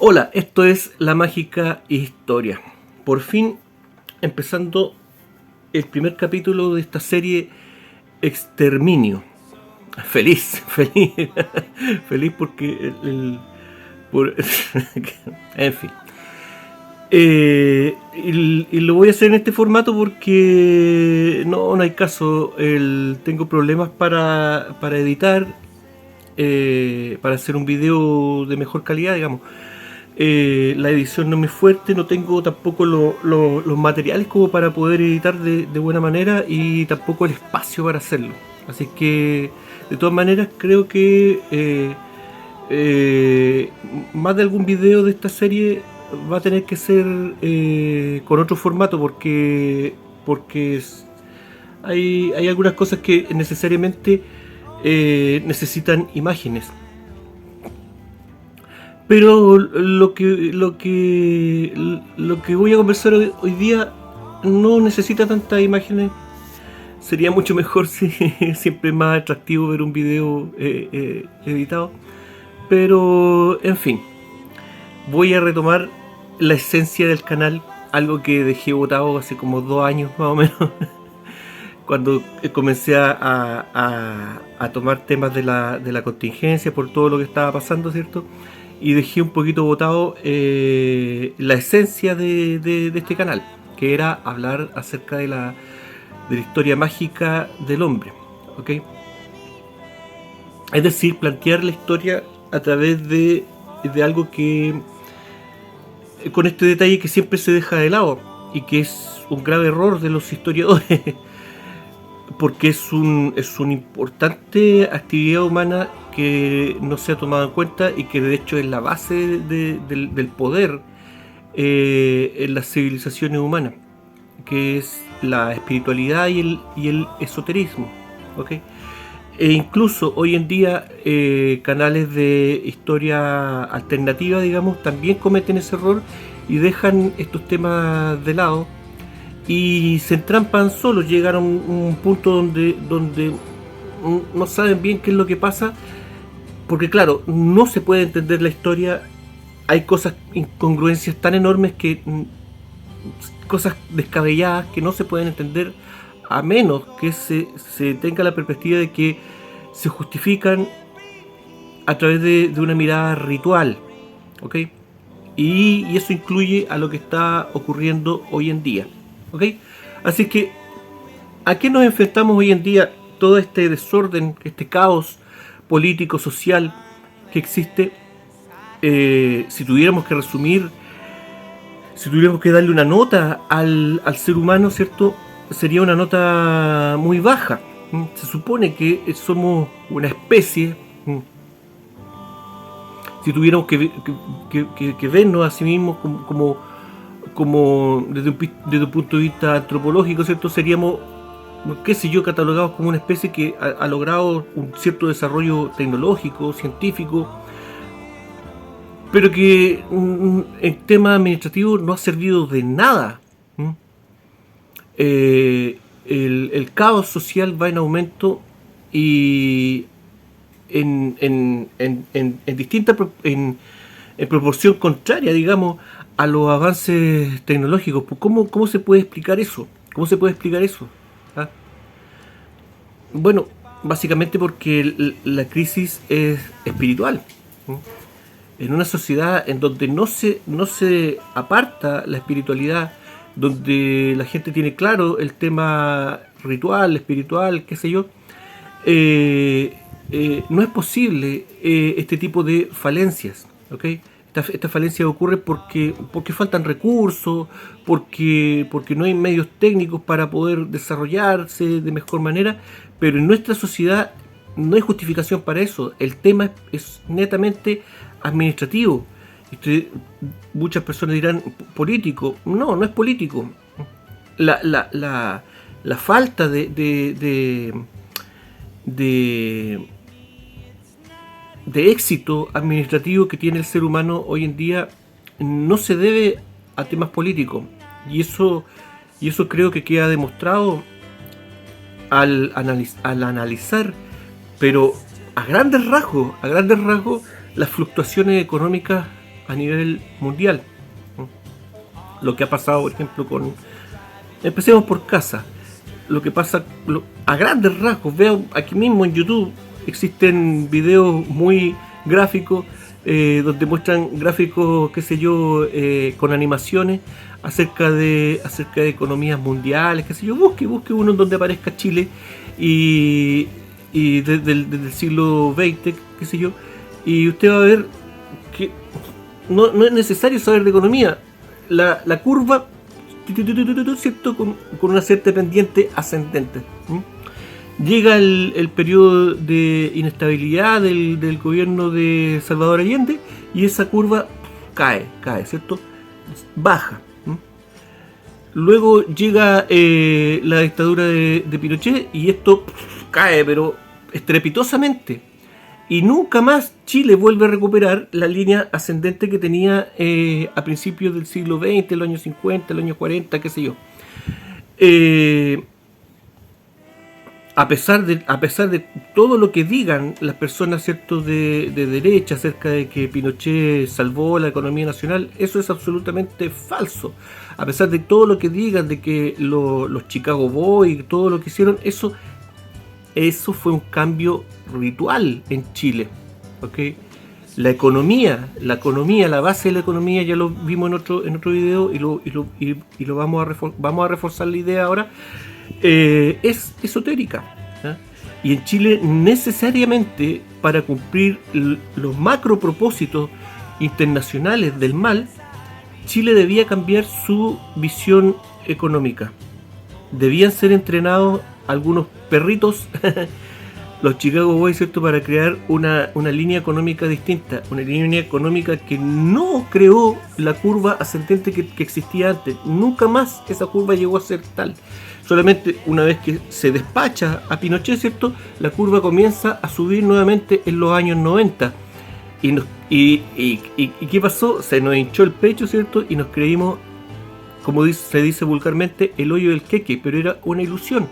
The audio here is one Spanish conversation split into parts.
Hola, esto es La Mágica Historia. Por fin empezando el primer capítulo de esta serie Exterminio. Feliz, feliz, feliz porque en fin. Y lo voy a hacer en este formato porque no hay caso. Tengo problemas para editar, para hacer un video de mejor calidad, digamos. La edición no me es fuerte, no tengo tampoco los materiales como para poder editar de buena manera y tampoco el espacio para hacerlo. Así que, de todas maneras, creo que más de algún video de esta serie va a tener que ser con otro formato porque hay algunas cosas que necesariamente necesitan imágenes. Pero lo que voy a conversar hoy día no necesita tantas imágenes. Sería mucho mejor si siempre es más atractivo ver un video editado. Pero, en fin, voy a retomar la esencia del canal, algo que dejé botado hace como 2 años más o menos, cuando comencé a tomar temas de la contingencia por todo lo que estaba pasando, ¿cierto? Y dejé un poquito botado la esencia de este canal, que era hablar acerca de la historia mágica del hombre, ¿ok? Es decir, plantear la historia a través de algo que, con este detalle que siempre se deja de lado y que es un grave error de los historiadores, porque es una importante actividad humana que no se ha tomado en cuenta y que de hecho es la base del poder en las civilizaciones humanas, que es la espiritualidad y el esoterismo, ¿okay? E incluso hoy en día canales de historia alternativa, digamos, también cometen ese error y dejan estos temas de lado y se entrampan solos, llegan a un punto donde no saben bien qué es lo que pasa, porque claro, no se puede entender la historia, hay cosas, incongruencias tan enormes que cosas descabelladas que no se pueden entender a menos que se tenga la perspectiva de que se justifican a través de una mirada ritual, ¿ok? Y eso incluye a lo que está ocurriendo hoy en día, ¿ok? Así que, ¿a qué nos enfrentamos hoy en día? Todo este desorden, este caos político, social que existe, si tuviéramos que resumir, si tuviéramos que darle una nota al ser humano, ¿cierto? Sería una nota muy baja. Se supone que somos una especie. Si tuviéramos que vernos a sí mismos como desde un punto de vista antropológico, ¿cierto? Seríamos, qué sé yo, catalogados como una especie que ha logrado un cierto desarrollo tecnológico, científico, pero que en tema administrativo no ha servido de nada. El caos social va en aumento y en distinta en proporción contraria, digamos, a los avances tecnológicos. ¿Cómo se puede explicar eso? ¿Cómo se puede explicar eso? ¿Ah? Bueno, básicamente porque la crisis es espiritual. En una sociedad en donde no se aparta la espiritualidad, donde la gente tiene claro el tema ritual, espiritual, qué sé yo, no es posible este tipo de falencias, ¿ok? Esta falencia ocurre porque faltan recursos, porque no hay medios técnicos para poder desarrollarse de mejor manera, pero en nuestra sociedad no hay justificación para eso. El tema es netamente administrativo. Muchas personas dirán político. No es político. La falta de éxito administrativo que tiene el ser humano hoy en día no se debe a temas políticos, y eso creo que queda demostrado al analizar, pero a grandes rasgos las fluctuaciones económicas a nivel mundial. Lo que ha pasado, por ejemplo, empecemos por casa. Lo que pasa a grandes rasgos, vean aquí mismo en YouTube, existen videos muy gráficos, donde muestran gráficos, qué sé yo, con animaciones acerca de economías mundiales, qué sé yo, busque uno donde aparezca Chile y desde el siglo XX, qué sé yo, y usted va a ver que no es necesario saber de economía. La curva, ¿cierto? Con una cierta pendiente ascendente. Llega el periodo de inestabilidad del gobierno de Salvador Allende y esa curva cae, ¿cierto? Baja. Luego llega la dictadura de Pinochet y esto cae, pero estrepitosamente. Y nunca más Chile vuelve a recuperar la línea ascendente que tenía a principios del siglo XX, los años 50, los años 40, qué sé yo. A pesar de todo lo que digan las personas, ¿cierto?, de derecha acerca de que Pinochet salvó la economía nacional, eso es absolutamente falso. A pesar de todo lo que digan de que los Chicago Boys, todo lo que hicieron, eso fue un cambio ritual en Chile. ¿Okay? La economía, la base de la economía, ya lo vimos en otro video y lo vamos a reforzar la idea ahora. Es esotérica, ¿eh? Y en Chile necesariamente para cumplir los macro propósitos internacionales del mal, Chile debía cambiar su visión económica. Debían ser entrenados algunos perritos, los Chicago Boys, ¿cierto?, para crear una línea económica distinta, una línea económica que no creó la curva ascendente que existía antes. Nunca más esa curva llegó a ser tal. Solamente una vez que se despacha a Pinochet, ¿cierto?, la curva comienza a subir nuevamente en los años 90. ¿Y qué pasó? Se nos hinchó el pecho, ¿cierto?, y nos creímos, como se dice vulgarmente, el hoyo del queque, pero era una ilusión.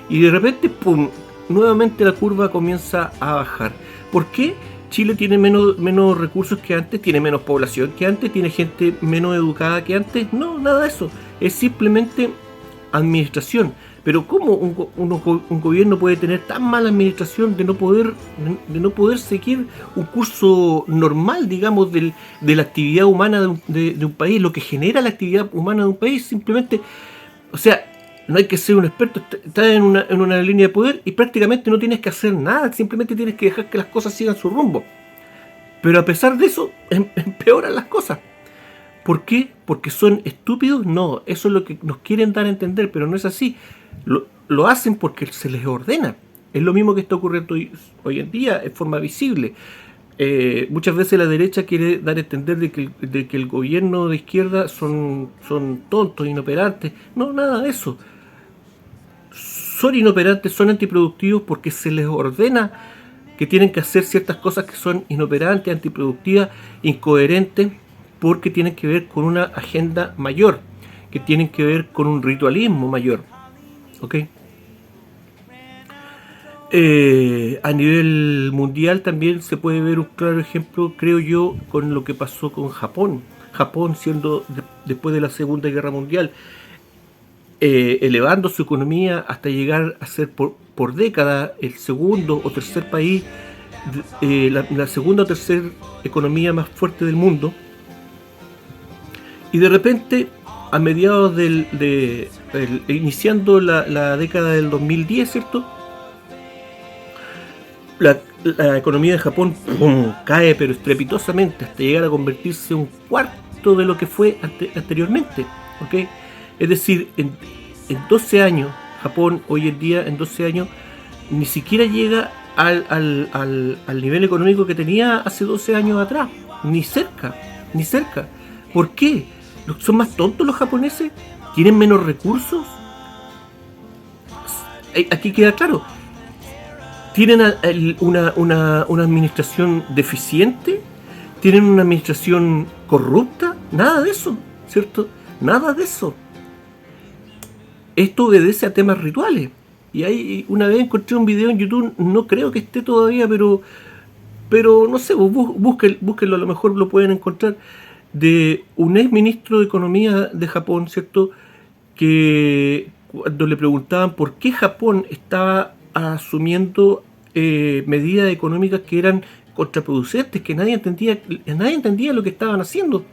Y de repente, ¡pum!, nuevamente la curva comienza a bajar. ¿Por qué? Chile tiene menos recursos que antes, tiene menos población que antes, tiene gente menos educada que antes. No, nada de eso. Es simplemente administración. Pero ¿cómo un gobierno puede tener tan mala administración de no poder seguir un curso normal, digamos, de la actividad humana de un país? Lo que genera la actividad humana de un país, simplemente, o sea, no hay que ser un experto, estás en una línea de poder y prácticamente no tienes que hacer nada, simplemente tienes que dejar que las cosas sigan su rumbo. Pero a pesar de eso, empeoran las cosas. ¿Por qué? ¿Porque son estúpidos? No, eso es lo que nos quieren dar a entender, pero no es así. Lo hacen porque se les ordena. Es lo mismo que está ocurriendo hoy en día, en forma visible. Muchas veces la derecha quiere dar a entender de que el gobierno de izquierda son tontos, inoperantes. No, nada de eso. Son inoperantes, son antiproductivos porque se les ordena que tienen que hacer ciertas cosas que son inoperantes, antiproductivas, incoherentes, porque tienen que ver con una agenda mayor, que tienen que ver con un ritualismo mayor. ¿Ok? A nivel mundial también se puede ver un claro ejemplo, creo yo, con lo que pasó con Japón. Japón siendo, después de la Segunda Guerra Mundial, elevando su economía hasta llegar a ser por década el segundo o tercer país, la segunda o tercera economía más fuerte del mundo. Y de repente, a mediados iniciando la década del 2010, ¿cierto?, la economía de Japón cae pero estrepitosamente hasta llegar a convertirse en un cuarto de lo que fue anteriormente. ¿Okay? Es decir, en 12 años, Japón hoy en día en 12 años ni siquiera llega al nivel económico que tenía hace 12 años atrás. Ni cerca. ¿Por qué? ¿Son más tontos los japoneses? ¿Tienen menos recursos? Aquí queda claro. ¿Tienen una administración deficiente? ¿Tienen una administración corrupta? Nada de eso, ¿cierto? Nada de eso. Esto obedece a temas rituales. Y ahí una vez encontré un video en YouTube, no creo que esté todavía, pero no sé, búsquenlo, a lo mejor lo pueden encontrar, de un ex ministro de Economía de Japón, ¿cierto? Que cuando le preguntaban por qué Japón estaba asumiendo medidas económicas que eran contraproducentes, que nadie entendía lo que estaban haciendo.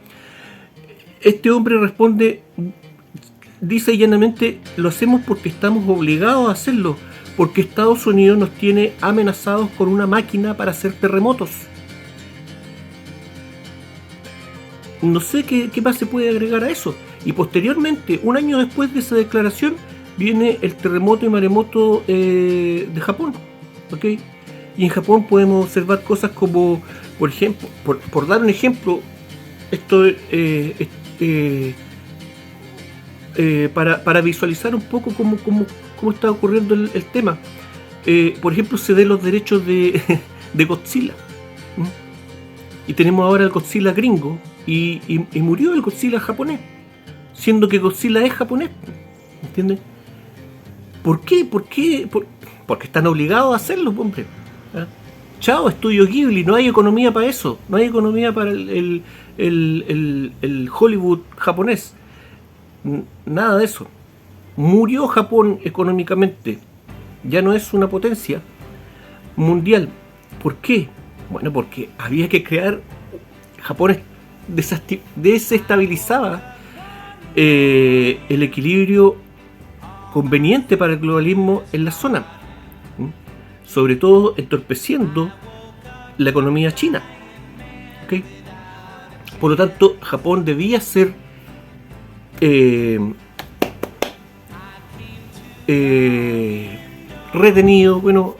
Este hombre responde, dice llanamente, lo hacemos porque estamos obligados a hacerlo, porque Estados Unidos nos tiene amenazados con una máquina para hacer terremotos. No sé qué más se puede agregar a eso. Y posteriormente, un año después de esa declaración, viene el terremoto y maremoto de Japón. ¿Ok? Y en Japón podemos observar cosas como, por ejemplo, por dar un ejemplo, esto para visualizar un poco cómo está ocurriendo el tema. Por ejemplo, se den los derechos de Godzilla. Y tenemos ahora el Godzilla gringo y murió el Godzilla japonés, siendo que Godzilla es japonés. ¿Entiendes? ¿Por qué? Porque están obligados a hacerlo, hombre. ¿Ah? Chao, estudio Ghibli, no hay economía para eso. No hay economía para el Hollywood japonés. Nada de eso. Murió Japón económicamente. Ya no es una potencia mundial. ¿Por qué? Bueno, porque había que crear. Japón desestabilizaba el equilibrio conveniente para el globalismo en la zona, sobre todo entorpeciendo la economía china. ¿Okay? Por lo tanto, Japón debía ser retenido, bueno,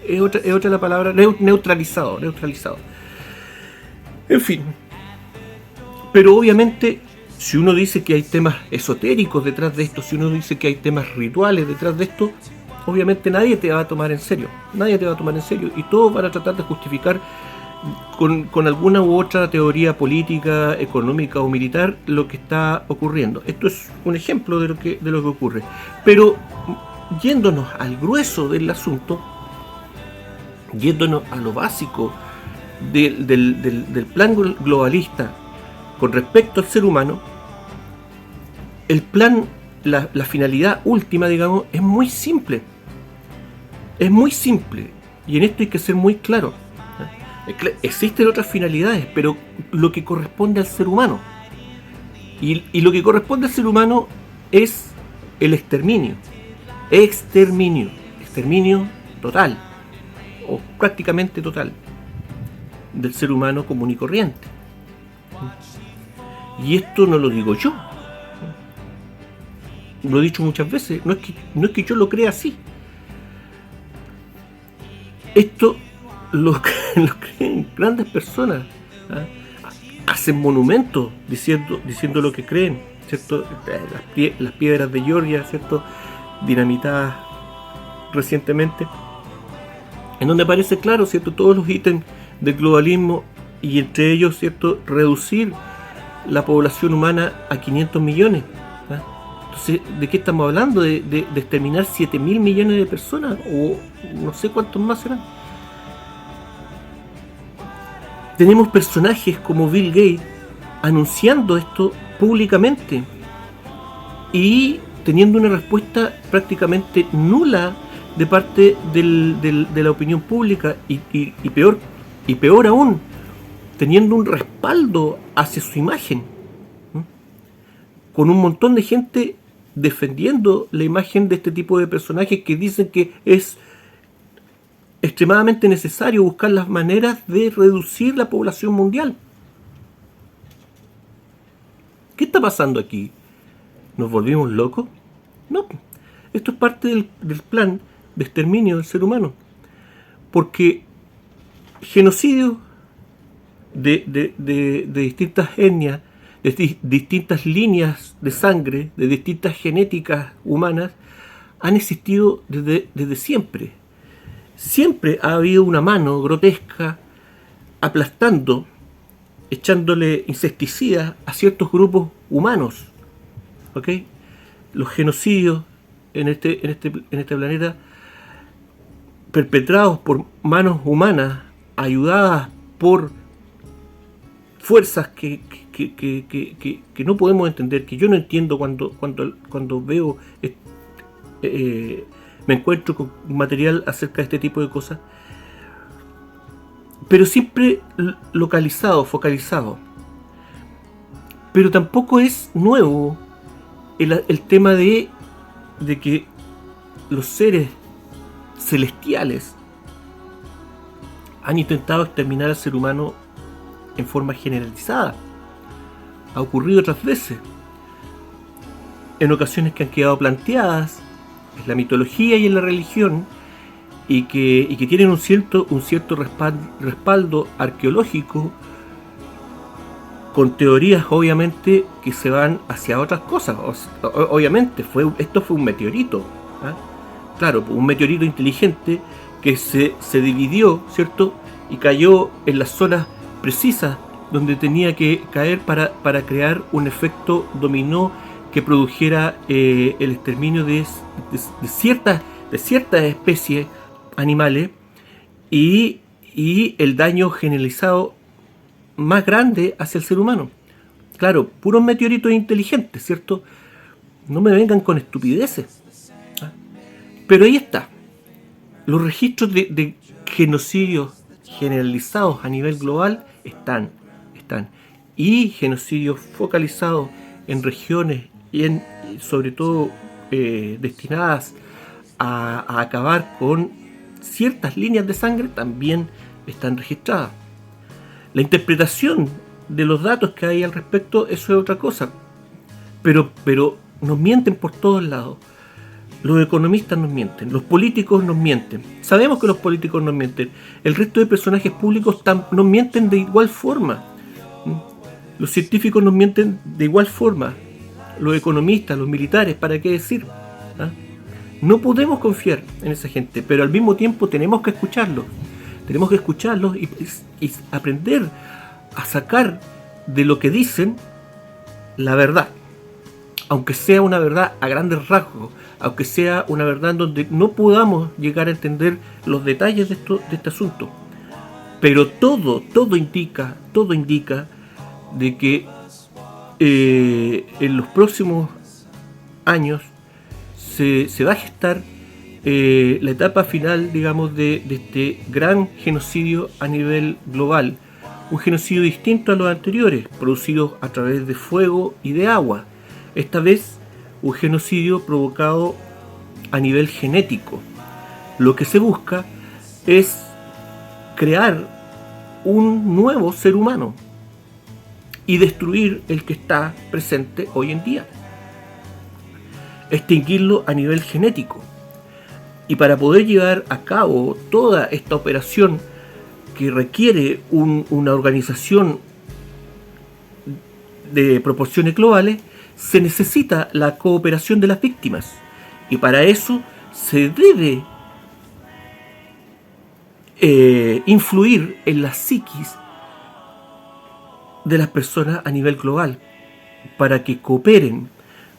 es otra la palabra, neutralizado. En fin, pero obviamente, si uno dice que hay temas esotéricos detrás de esto, si uno dice que hay temas rituales detrás de esto, obviamente nadie te va a tomar en serio. Y todos van a tratar de justificar con alguna u otra teoría política, económica o militar lo que está ocurriendo. Esto es un ejemplo de lo que ocurre. Pero yéndonos al grueso del asunto, yéndonos a lo básico del plan globalista con respecto al ser humano, el plan, la finalidad última, digamos, es muy simple. Y en esto hay que ser muy claro. Existen otras finalidades, pero lo que corresponde al ser humano. Y lo que corresponde al ser humano es el exterminio. Exterminio total, o prácticamente total, del ser humano común y corriente. Y esto no lo digo yo. Lo he dicho muchas veces. No es que yo lo crea así. Esto lo creen grandes personas. Hacen monumentos diciendo lo que creen, ¿cierto? Las piedras de Georgia, ¿cierto? Dinamitadas recientemente, en donde aparece claro, ¿cierto? Todos los ítems del globalismo, y entre ellos, ¿cierto? Reducir la población humana a 500 millones. Entonces, ¿de qué estamos hablando? ¿De exterminar 7.000 millones de personas? O no sé cuántos más serán. Tenemos personajes como Bill Gates anunciando esto públicamente y teniendo una respuesta prácticamente nula de parte de la opinión pública y peor aún, teniendo un respaldo hacia su imagen, con un montón de gente defendiendo la imagen de este tipo de personajes que dicen que es extremadamente necesario buscar las maneras de reducir la población mundial. ¿Qué está pasando aquí? ¿Nos volvimos locos? No, esto es parte del plan de exterminio del ser humano, porque genocidio de distintas etnias, de distintas líneas de sangre, de distintas genéticas humanas, han existido desde siempre. Siempre ha habido una mano grotesca aplastando, echándole insecticidas a ciertos grupos humanos. ¿Ok? Los genocidios en este planeta, perpetrados por manos humanas, ayudadas por fuerzas que que no podemos entender, que yo no entiendo cuando veo, me encuentro con material acerca de este tipo de cosas, pero siempre localizado, focalizado. Pero tampoco es nuevo el tema de que los seres celestiales han intentado exterminar al ser humano en forma generalizada. Ha ocurrido otras veces, en ocasiones que han quedado planteadas en la mitología y en la religión, y que tienen un cierto respaldo arqueológico, con teorías obviamente que se van hacia otras cosas. Obviamente esto fue un meteorito, ¿eh? Claro, un meteorito inteligente que se dividió, ¿cierto? Y cayó en las zonas precisas donde tenía que caer para crear un efecto dominó que produjera el exterminio de ciertas especies animales y el daño generalizado más grande hacia el ser humano. Claro, puros meteoritos inteligentes, ¿cierto? No me vengan con estupideces. ¿Ah? Pero ahí está. Los registros de genocidios generalizados a nivel global están. Y genocidios focalizados en regiones y sobre todo destinadas a acabar con ciertas líneas de sangre también están registradas. La interpretación de los datos que hay al respecto, eso es otra cosa. Pero nos mienten por todos lados. Los economistas nos mienten, los políticos nos mienten. Sabemos que los políticos nos mienten. El resto de personajes públicos nos mienten de igual forma. Los científicos nos mienten de igual forma. Los economistas, los militares, ¿para qué decir? ¿Ah? No podemos confiar en esa gente, pero al mismo tiempo tenemos que escucharlos. Tenemos que escucharlos y aprender a sacar de lo que dicen la verdad. Aunque sea una verdad a grandes rasgos, aunque sea una verdad en donde no podamos llegar a entender los detalles de este asunto. Pero todo indica de que en los próximos años se va a gestar la etapa final, digamos, de este gran genocidio a nivel global. Un genocidio distinto a los anteriores, producidos a través de fuego y de agua. Esta vez un genocidio provocado a nivel genético. Lo que se busca es crear un nuevo ser humano y destruir el que está presente hoy en día. Extinguirlo a nivel genético. Y para poder llevar a cabo toda esta operación que requiere una organización de proporciones globales, se necesita la cooperación de las víctimas. Y para eso se debe influir en la psiquis de las personas a nivel global, para que cooperen,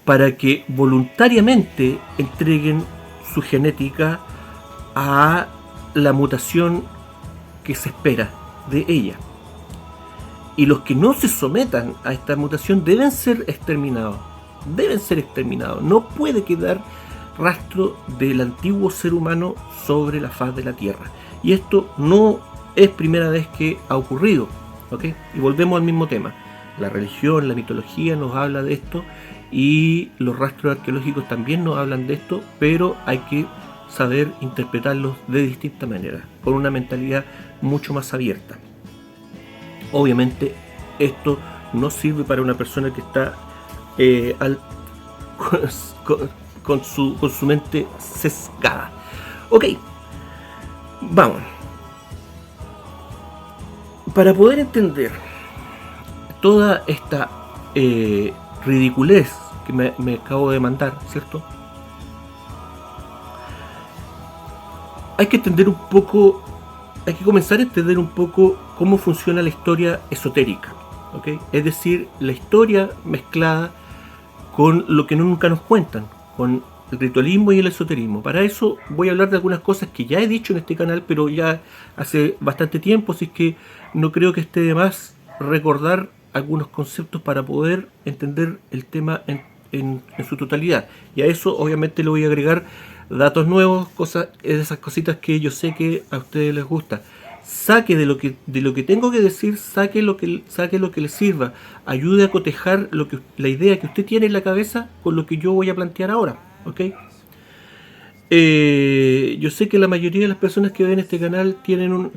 para que voluntariamente entreguen su genética a la mutación que se espera de ella. Y los que no se sometan a esta mutación deben ser exterminados. No puede quedar rastro del antiguo ser humano sobre la faz de la Tierra. Y esto no es primera vez que ha ocurrido, ¿ok? Y volvemos al mismo tema. La religión, la mitología nos habla de esto, y los rastros arqueológicos también nos hablan de esto, pero hay que saber interpretarlos de distinta manera, con una mentalidad mucho más abierta. Obviamente esto no sirve para una persona que está con su mente sesgada. Ok, vamos. Para poder entender toda esta ridiculez que me acabo de mandar, ¿cierto? Hay que comenzar a entender un poco cómo funciona la historia esotérica, ¿ok? Es decir, la historia mezclada con lo que nunca nos cuentan, con el ritualismo y el esoterismo. Para eso voy a hablar de algunas cosas que ya he dicho en este canal, pero ya hace bastante tiempo, así que no creo que esté de más recordar algunos conceptos para poder entender el tema en su totalidad. Y a eso obviamente le voy a agregar datos nuevos, cosas, esas cositas que yo sé que a ustedes les gusta. Saque de lo que tengo que decir, saque lo que le sirva, ayude a cotejar la idea que usted tiene en la cabeza con lo que yo voy a plantear ahora, ¿ok? Yo sé que la mayoría de las personas que ven este canal tienen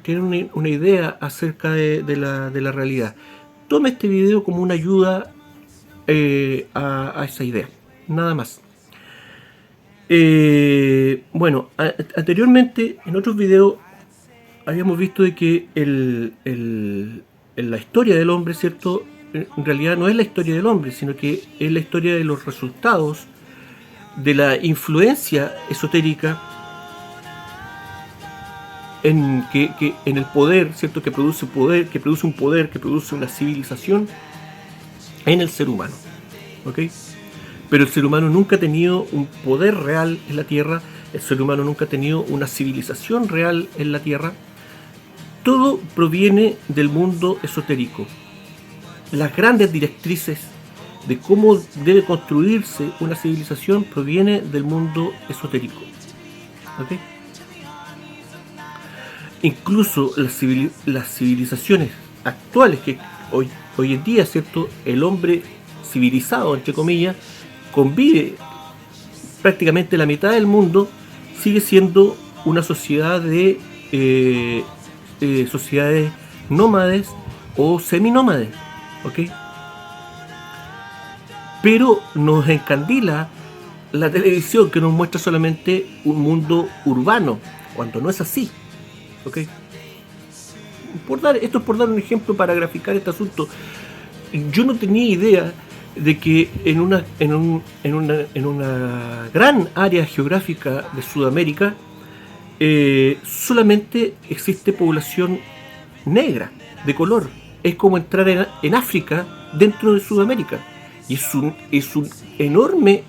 una idea acerca de la realidad. Tome este video como una ayuda a esa idea, nada más. Bueno, anteriormente en otros videos habíamos visto de que la historia del hombre, ¿cierto? En realidad no es la historia del hombre, sino que es la historia de los resultados de la influencia esotérica en el poder, ¿cierto? Que produce un poder, que produce una civilización en el ser humano, ¿ok? Pero el ser humano nunca ha tenido un poder real en la Tierra, el ser humano nunca ha tenido una civilización real en la Tierra. Todo proviene del mundo esotérico. Las grandes directrices de cómo debe construirse una civilización proviene del mundo esotérico. ¿Okay? Incluso las civilizaciones actuales que hoy en día, ¿cierto? El hombre civilizado, entre comillas, convive prácticamente la mitad del mundo, sigue siendo una sociedad de sociedades nómades o seminómades, ¿ok? Pero nos encandila la televisión que nos muestra solamente un mundo urbano, cuando no es así, ¿ok? Esto es por dar un ejemplo para graficar este asunto. Yo no tenía idea de que en una gran área geográfica de Sudamérica solamente existe población negra, de color. Es como entrar en África dentro de Sudamérica. Y es un enorme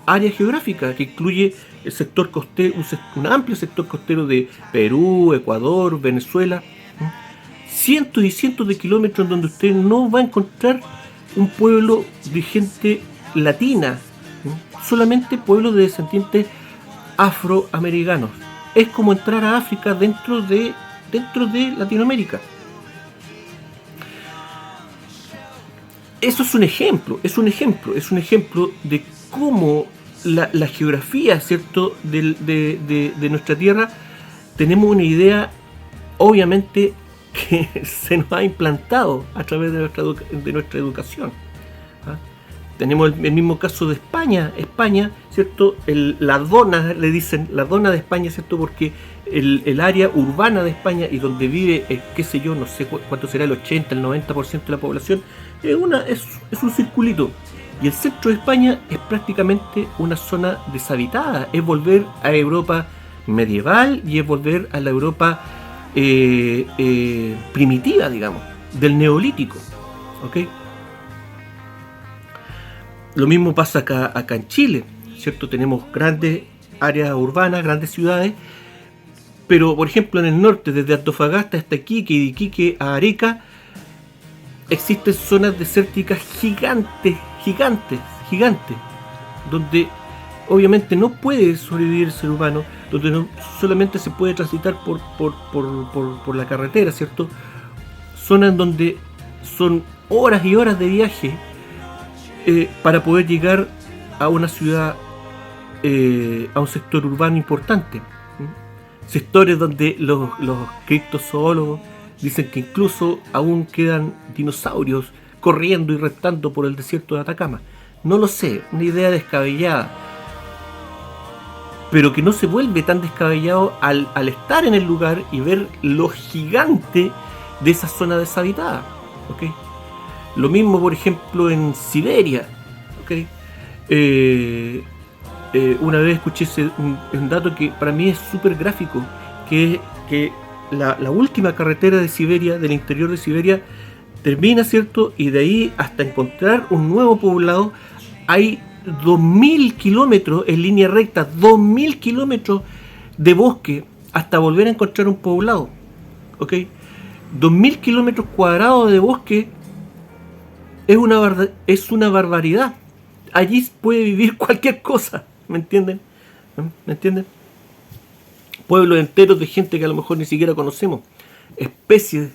área geográfica que incluye el sector costero, un amplio sector costero de Perú, Ecuador, Venezuela. Cientos y cientos de kilómetros en donde usted no va a encontrar un pueblo de gente latina, solamente pueblos de descendientes afroamericanos. Es como entrar a África dentro de Latinoamérica. Eso es un ejemplo de cómo la geografía, ¿cierto?, de nuestra tierra, tenemos una idea, obviamente, que se nos ha implantado a través de nuestra educación. ¿Ah? Tenemos el mismo caso de España, ¿cierto? La dona, le dicen, la dona de España, ¿cierto? Porque el área urbana de España y donde vive, qué sé yo, no sé cuánto será, el 80, el 90% de la población, es un circulito. Y el centro de España es prácticamente una zona deshabitada, es volver a Europa medieval y es volver a la Europa primitiva, digamos, del neolítico, ¿ok? Lo mismo pasa acá en Chile, ¿cierto? Tenemos grandes áreas urbanas, grandes ciudades, pero por ejemplo en el norte, desde Antofagasta hasta Iquique y de Iquique a Arica, existen zonas desérticas gigantes, donde obviamente no puede sobrevivir el ser humano, donde no solamente se puede transitar por la carretera, ¿cierto? Zonas donde son horas y horas de viaje para poder llegar a una ciudad, a un sector urbano importante. Sectores donde los criptozoólogos dicen que incluso aún quedan dinosaurios corriendo y reptando por el desierto de Atacama. No lo sé, una idea descabellada, pero que no se vuelve tan descabellado al estar en el lugar y ver lo gigante de esa zona deshabitada, ¿okay? Lo mismo, por ejemplo, en Siberia, ¿okay? Una vez escuché un dato que para mí es súper gráfico, que es que la última carretera de Siberia, del interior de Siberia, termina, ¿cierto? Y de ahí hasta encontrar un nuevo poblado hay 2000 kilómetros en línea recta, 2000 kilómetros de bosque hasta volver a encontrar un poblado, ¿ok? 2000 kilómetros cuadrados de bosque es una barbaridad. Allí puede vivir cualquier cosa, ¿me entienden? ¿Me entienden? Pueblos enteros de gente que a lo mejor ni siquiera conocemos, especies.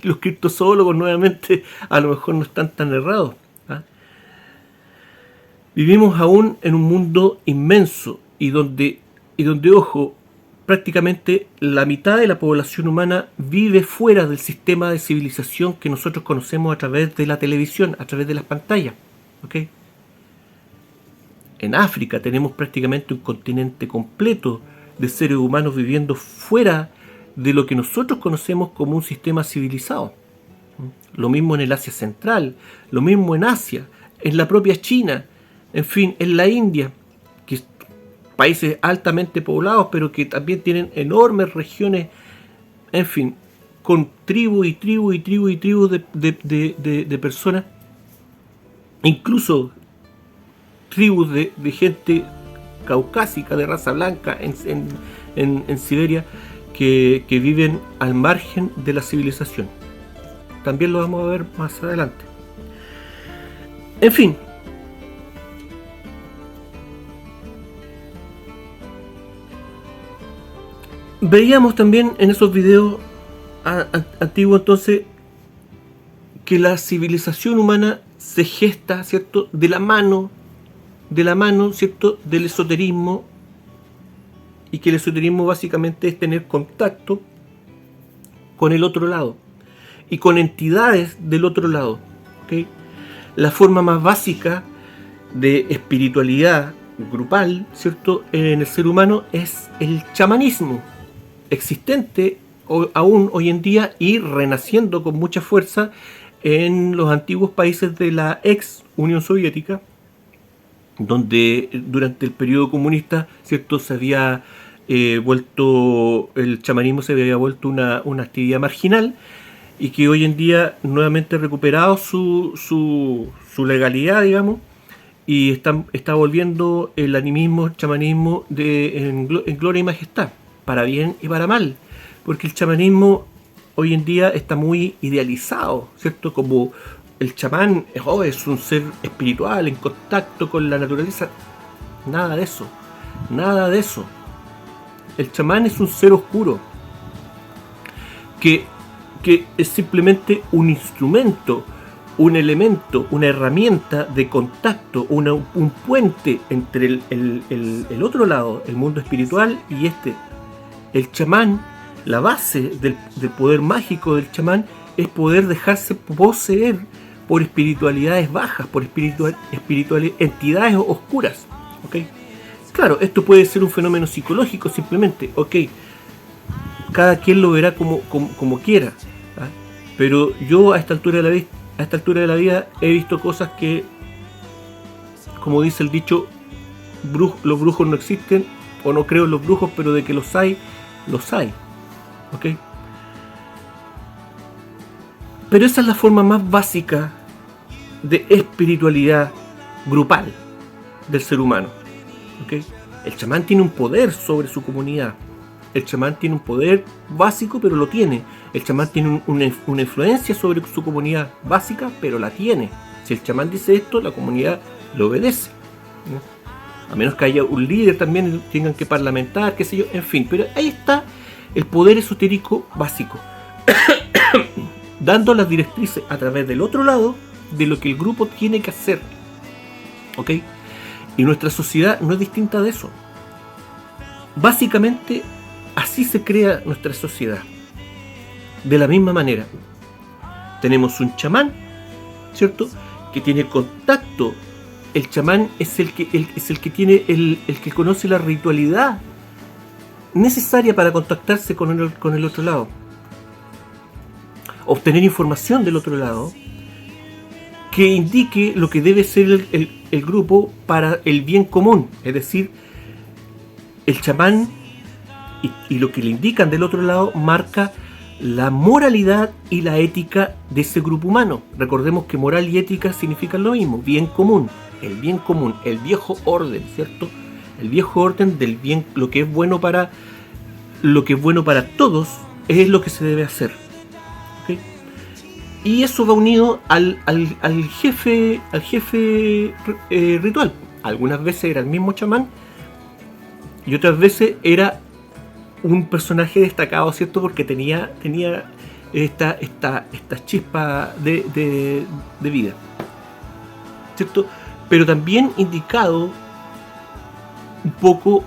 Los criptozoólogos nuevamente a lo mejor no están tan errados. ¿Ah? Vivimos aún en un mundo inmenso y donde, ojo, prácticamente la mitad de la población humana vive fuera del sistema de civilización que nosotros conocemos a través de la televisión, a través de las pantallas. ¿Okay? En África tenemos prácticamente un continente completo de seres humanos viviendo fuera de lo que nosotros conocemos como un sistema civilizado. Lo mismo en el Asia Central, lo mismo en Asia, en la propia China, en fin, en la India, que países altamente poblados, pero que también tienen enormes regiones, en fin, con tribus y tribus y tribus y tribus de personas, incluso tribus de gente caucásica, de raza blanca, en Siberia, que viven al margen de la civilización. También lo vamos a ver más adelante. En fin, veíamos también en esos videos antiguos entonces que la civilización humana se gesta, ¿cierto?, de la mano, ¿cierto?, del esoterismo, y que el esoterismo básicamente es tener contacto con el otro lado y con entidades del otro lado. ¿Okay? La forma más básica de espiritualidad grupal, ¿cierto?, en el ser humano es el chamanismo, existente aún hoy en día y renaciendo con mucha fuerza en los antiguos países de la ex Unión Soviética, donde durante el periodo comunista, ¿cierto?, se había vuelto, el chamanismo se había vuelto una actividad marginal, y que hoy en día nuevamente ha recuperado su legalidad, digamos, y está volviendo el animismo, el chamanismo en gloria y majestad, para bien y para mal, porque el chamanismo hoy en día está muy idealizado, ¿cierto?, como el chamán es un ser espiritual en contacto con la naturaleza. Nada de eso, nada de eso. El chamán es un ser oscuro que es simplemente un instrumento, un elemento, una herramienta de contacto, un puente entre el otro lado, el mundo espiritual, y este. El chamán, la base del poder mágico del chamán es poder dejarse poseer por espiritualidades bajas, por espirituales entidades oscuras. ¿Okay? Claro, esto puede ser un fenómeno psicológico simplemente, ok, cada quien lo verá como quiera, ¿eh? Pero yo a esta altura de la vida he visto cosas que, como dice el dicho, los brujos no existen, o no creo en los brujos, pero de que los hay, ¿ok? Pero esa es la forma más básica de espiritualidad grupal del ser humano. ¿Okay? El chamán tiene un poder sobre su comunidad. El chamán tiene un poder básico, pero lo tiene. El chamán tiene una influencia sobre su comunidad básica, pero la tiene. Si el chamán dice esto, la comunidad lo obedece, ¿no? A menos que haya un líder también, tengan que parlamentar, qué sé yo, en fin. Pero ahí está el poder esotérico básico, dando las directrices a través del otro lado de lo que el grupo tiene que hacer. ¿Ok? Y nuestra sociedad no es distinta de eso. Básicamente, así se crea nuestra sociedad. De la misma manera. Tenemos un chamán, ¿cierto?, que tiene contacto. El chamán es el que tiene el que conoce la ritualidad necesaria para contactarse con el otro lado. Obtener información del otro lado que indique lo que debe ser el grupo para el bien común. Es decir, el chamán y lo que le indican del otro lado marca la moralidad y la ética de ese grupo humano. Recordemos que moral y ética significan lo mismo, bien común, el viejo orden, ¿cierto? El viejo orden del bien, lo que es bueno para todos es lo que se debe hacer. ¿Okay? Y eso va unido al jefe ritual. Algunas veces era el mismo chamán y otras veces era un personaje destacado, ¿cierto? Porque tenía esta chispa de vida, ¿cierto? Pero también indicado un poco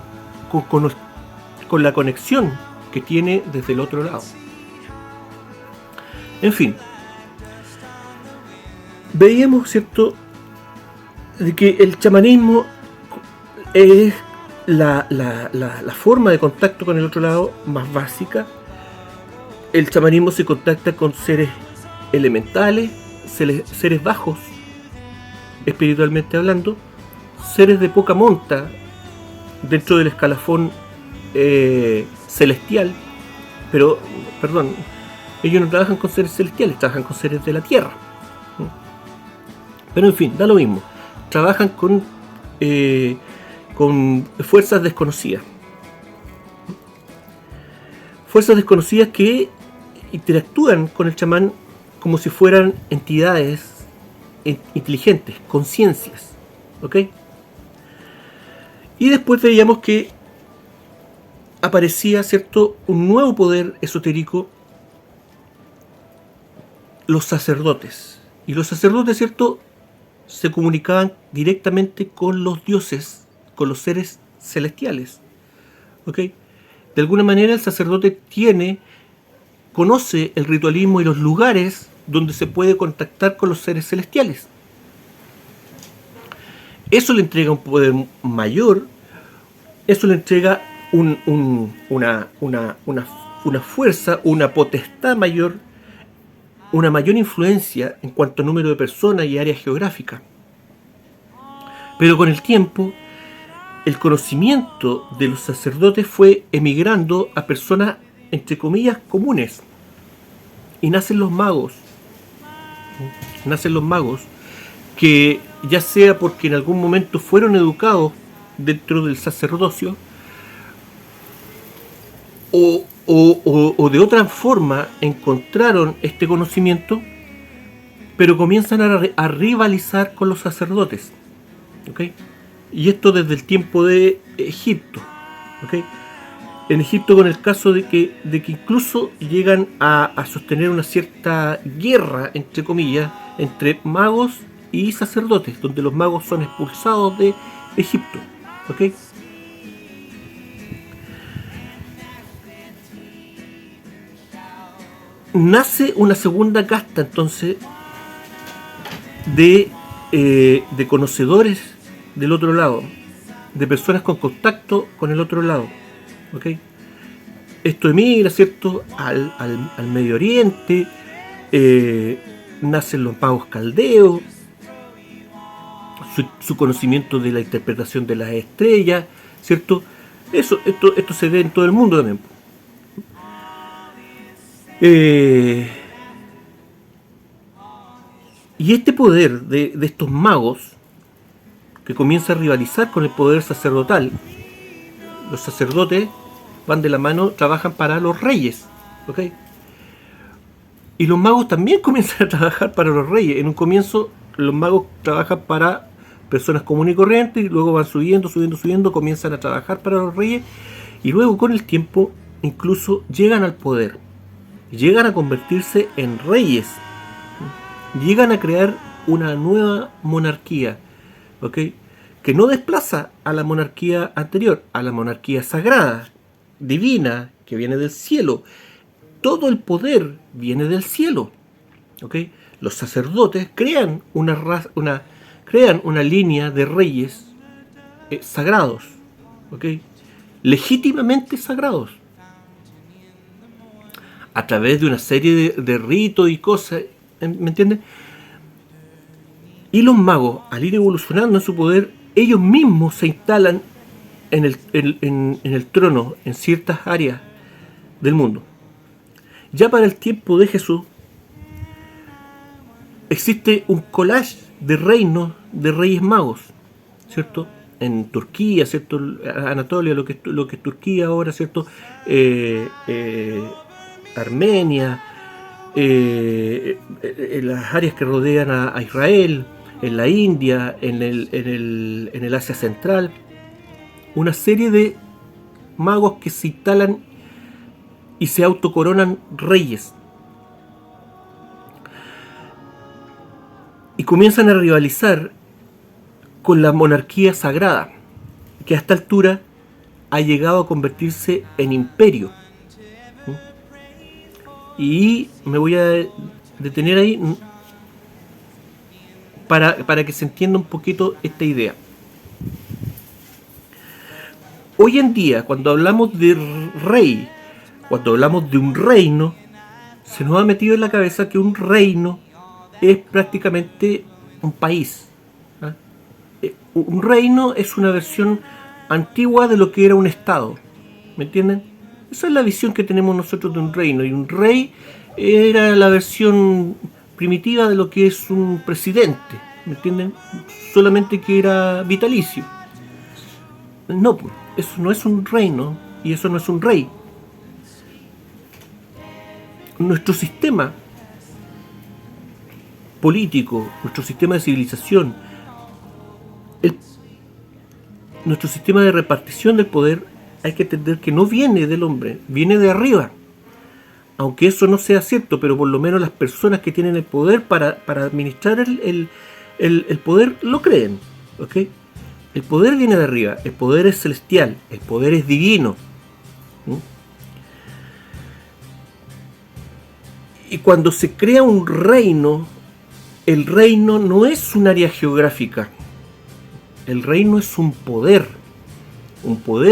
con la conexión que tiene desde el otro lado. En fin, veíamos, ¿cierto?, de que el chamanismo es la forma de contacto con el otro lado más básica. El chamanismo se contacta con seres elementales, seres bajos, espiritualmente hablando, seres de poca monta dentro del escalafón celestial, pero, perdón, ellos no trabajan con seres celestiales, trabajan con seres de la tierra. Pero en fin, da lo mismo. Trabajan con fuerzas desconocidas. Fuerzas desconocidas que interactúan con el chamán como si fueran entidades inteligentes, conciencias. ¿Ok? Y después veíamos que aparecía, ¿cierto?, un nuevo poder esotérico, los sacerdotes. Y los sacerdotes, ¿cierto?, se comunicaban directamente con los dioses, con los seres celestiales. ¿Ok? De alguna manera el sacerdote conoce el ritualismo y los lugares donde se puede contactar con los seres celestiales. Eso le entrega un poder mayor, eso le entrega una fuerza, una potestad mayor, una mayor influencia en cuanto a número de personas y área geográfica. Pero con el tiempo, el conocimiento de los sacerdotes fue emigrando a personas, entre comillas, comunes. Y nacen los magos. Nacen los magos que, ya sea porque en algún momento fueron educados dentro del sacerdocio, o de otra forma encontraron este conocimiento, pero comienzan a rivalizar con los sacerdotes. ¿Okay? Y esto desde el tiempo de Egipto. ¿Okay? En Egipto, con el caso de que incluso llegan a sostener una cierta guerra, entre comillas, entre magos y sacerdotes, donde los magos son expulsados de Egipto. ¿Okay? Nace una segunda casta, entonces, de conocedores del otro lado, de personas con contacto con el otro lado. ¿Okay? Esto emigra, ¿cierto?, al Medio Oriente, nacen los magos caldeos, su conocimiento de la interpretación de las estrellas, ¿cierto? Esto se ve en todo el mundo también. Y este poder de estos magos, que comienza a rivalizar con el poder sacerdotal, los sacerdotes van de la mano, trabajan para los reyes, ¿ok? Y los magos también comienzan a trabajar para los reyes. En un comienzo los magos trabajan para personas comunes y corrientes, y luego van subiendo, comienzan a trabajar para los reyes, y luego con el tiempo incluso llegan al poder, llegan a convertirse en reyes, llegan a crear una nueva monarquía, ¿ok?, que no desplaza a la monarquía anterior, a la monarquía sagrada, divina, que viene del cielo. Todo el poder viene del cielo, ¿ok? Los sacerdotes crean una línea de reyes sagrados, ¿ok?, legítimamente sagrados, a través de una serie de ritos y cosas, ¿me entienden? Y los magos, al ir evolucionando en su poder, ellos mismos se instalan en el trono en ciertas áreas del mundo. Ya para el tiempo de Jesús existe un collage de reinos de reyes magos, ¿cierto? En Turquía, ¿cierto? Anatolia, lo que es Turquía ahora, ¿cierto? Armenia, en las áreas que rodean a Israel, en la India, en el Asia Central, una serie de magos que se instalan y se autocoronan reyes. Y comienzan a rivalizar con la monarquía sagrada, que a esta altura ha llegado a convertirse en imperio. Y me voy a detener ahí para que se entienda un poquito esta idea. Hoy en día, cuando hablamos de rey, cuando hablamos de un reino, se nos ha metido en la cabeza que un reino es prácticamente un país. Un reino es una versión antigua de lo que era un estado. ¿Me entienden? Esa es la visión que tenemos nosotros de un reino. Y un rey era la versión primitiva de lo que es un presidente. ¿Me entienden? Solamente que era vitalicio. No, eso no es un reino y eso no es un rey. Nuestro sistema político, nuestro sistema de civilización, nuestro sistema de repartición del poder, hay que entender que no viene del hombre, viene de arriba. Aunque eso no sea cierto, pero por lo menos las personas que tienen el poder para administrar el poder lo creen. ¿Ok? El poder viene de arriba, el poder es celestial, el poder es divino. Y cuando se crea un reino, el reino no es un área geográfica. El reino es un poder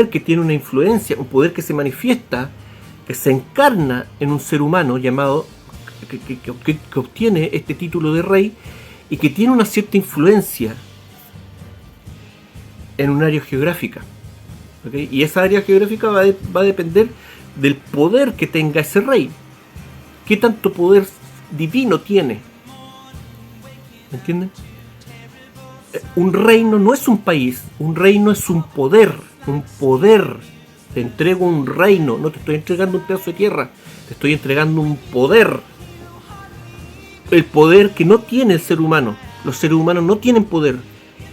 que tiene una influencia, un poder que se manifiesta, que se encarna en un ser humano llamado, que obtiene este título de rey y que tiene una cierta influencia en un área geográfica. ¿Okay? Y esa área geográfica va a depender del poder que tenga ese rey. ¿Qué tanto poder divino tiene? ¿Me entienden? Un reino no es un país, un reino es un poder. Te entrego un reino, no te estoy entregando un pedazo de tierra, te estoy entregando un poder. El poder que no tiene el ser humano. Los seres humanos no tienen poder.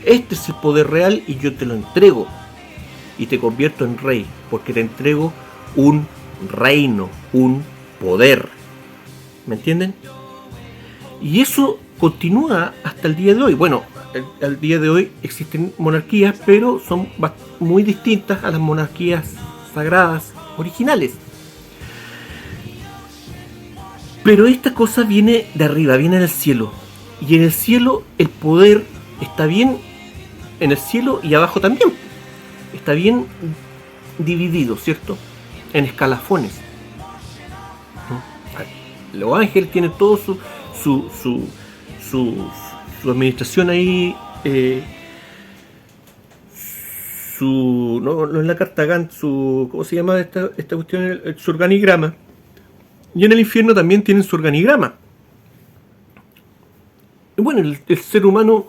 Este es el poder real y yo te lo entrego. Y te convierto en rey, porque te entrego un reino, un poder. ¿Me entienden? Y eso continúa hasta el día de hoy. Bueno, al día de hoy existen monarquías, pero son muy distintas a las monarquías sagradas originales. Pero esta cosa viene de arriba, viene del cielo. Y en el cielo el poder está bien, en el cielo y abajo también. Está bien dividido, ¿cierto? En escalafones. Los ángeles tienen todo su administración ahí, no es la carta Gantt, ¿cómo se llama esta cuestión? Su organigrama. Y en el infierno también tienen su organigrama. Y bueno, el ser humano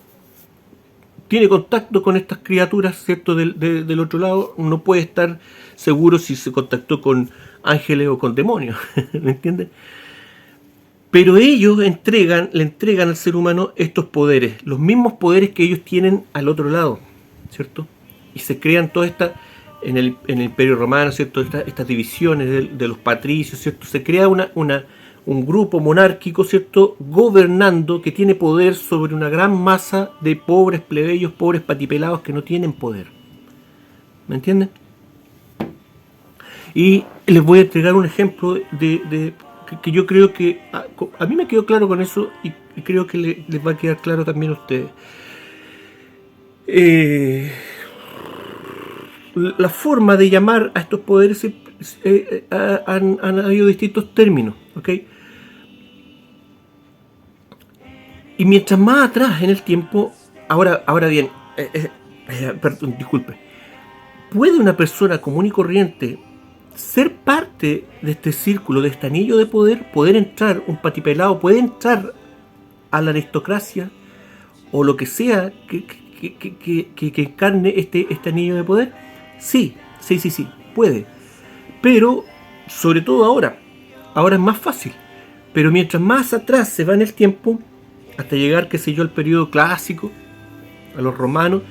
tiene contacto con estas criaturas, ¿cierto? Del otro lado, no puede estar seguro si se contactó con ángeles o con demonios, ¿me entiendes? Pero ellos le entregan al ser humano estos poderes, los mismos poderes que ellos tienen al otro lado, ¿cierto? Y se crean todas estas, en el Imperio Romano, ¿cierto? Estas divisiones de los patricios, ¿cierto? Se crea un grupo monárquico, ¿cierto? Gobernando, que tiene poder sobre una gran masa de pobres plebeyos, pobres patipelados que no tienen poder. ¿Me entienden? Y les voy a entregar un ejemplo que yo creo que a mí me quedó claro con eso y creo que les va a quedar claro también a ustedes. La forma de llamar a estos poderes han habido distintos términos, ¿ok? Y mientras más atrás en el tiempo, ahora bien, perdón, disculpe, ¿puede una persona común y corriente ser parte de este círculo, de este anillo de poder entrar, un patipelado puede entrar a la aristocracia o lo que sea que encarne este anillo de poder? Sí, puede. Pero, sobre todo ahora es más fácil, Pero mientras más atrás se va en el tiempo, hasta llegar, qué sé yo, al periodo clásico, a los romanos,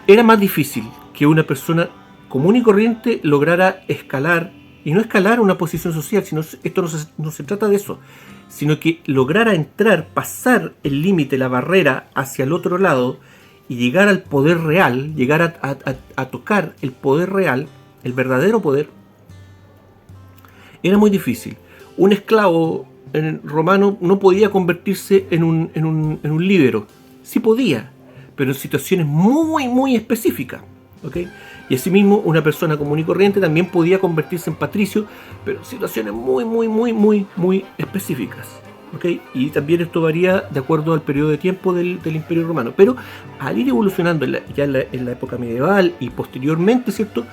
era más difícil que una persona común y corriente lograra escalar, y no escalar una posición social, sino esto no se trata de eso, sino que lograra entrar, pasar el límite, la barrera hacia el otro lado y llegar al poder real, llegar a tocar el poder real, el verdadero poder, era muy difícil. Un esclavo romano no podía convertirse en un líbero. Sí podía, pero en situaciones muy, muy específicas. ¿Okay? Y asimismo, una persona común y corriente también podía convertirse en patricio, pero en situaciones muy, muy, muy, muy, muy específicas. ¿Okay? Y también esto varía de acuerdo al periodo de tiempo del Imperio Romano. Pero al ir evolucionando en la época medieval y posteriormente, ¿cierto?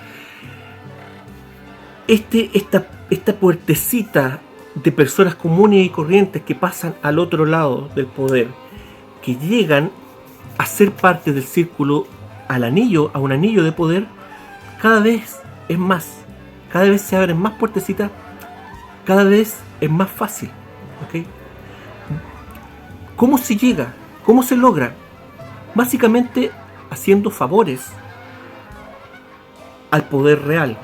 Esta puertecita de personas comunes y corrientes que pasan al otro lado del poder, que llegan a ser parte del círculo, a un anillo de poder, cada vez es más, cada vez se abren más puertecitas, cada vez es más fácil. ¿Okay? ¿Cómo se llega? ¿Cómo se logra? Básicamente haciendo favores al poder real,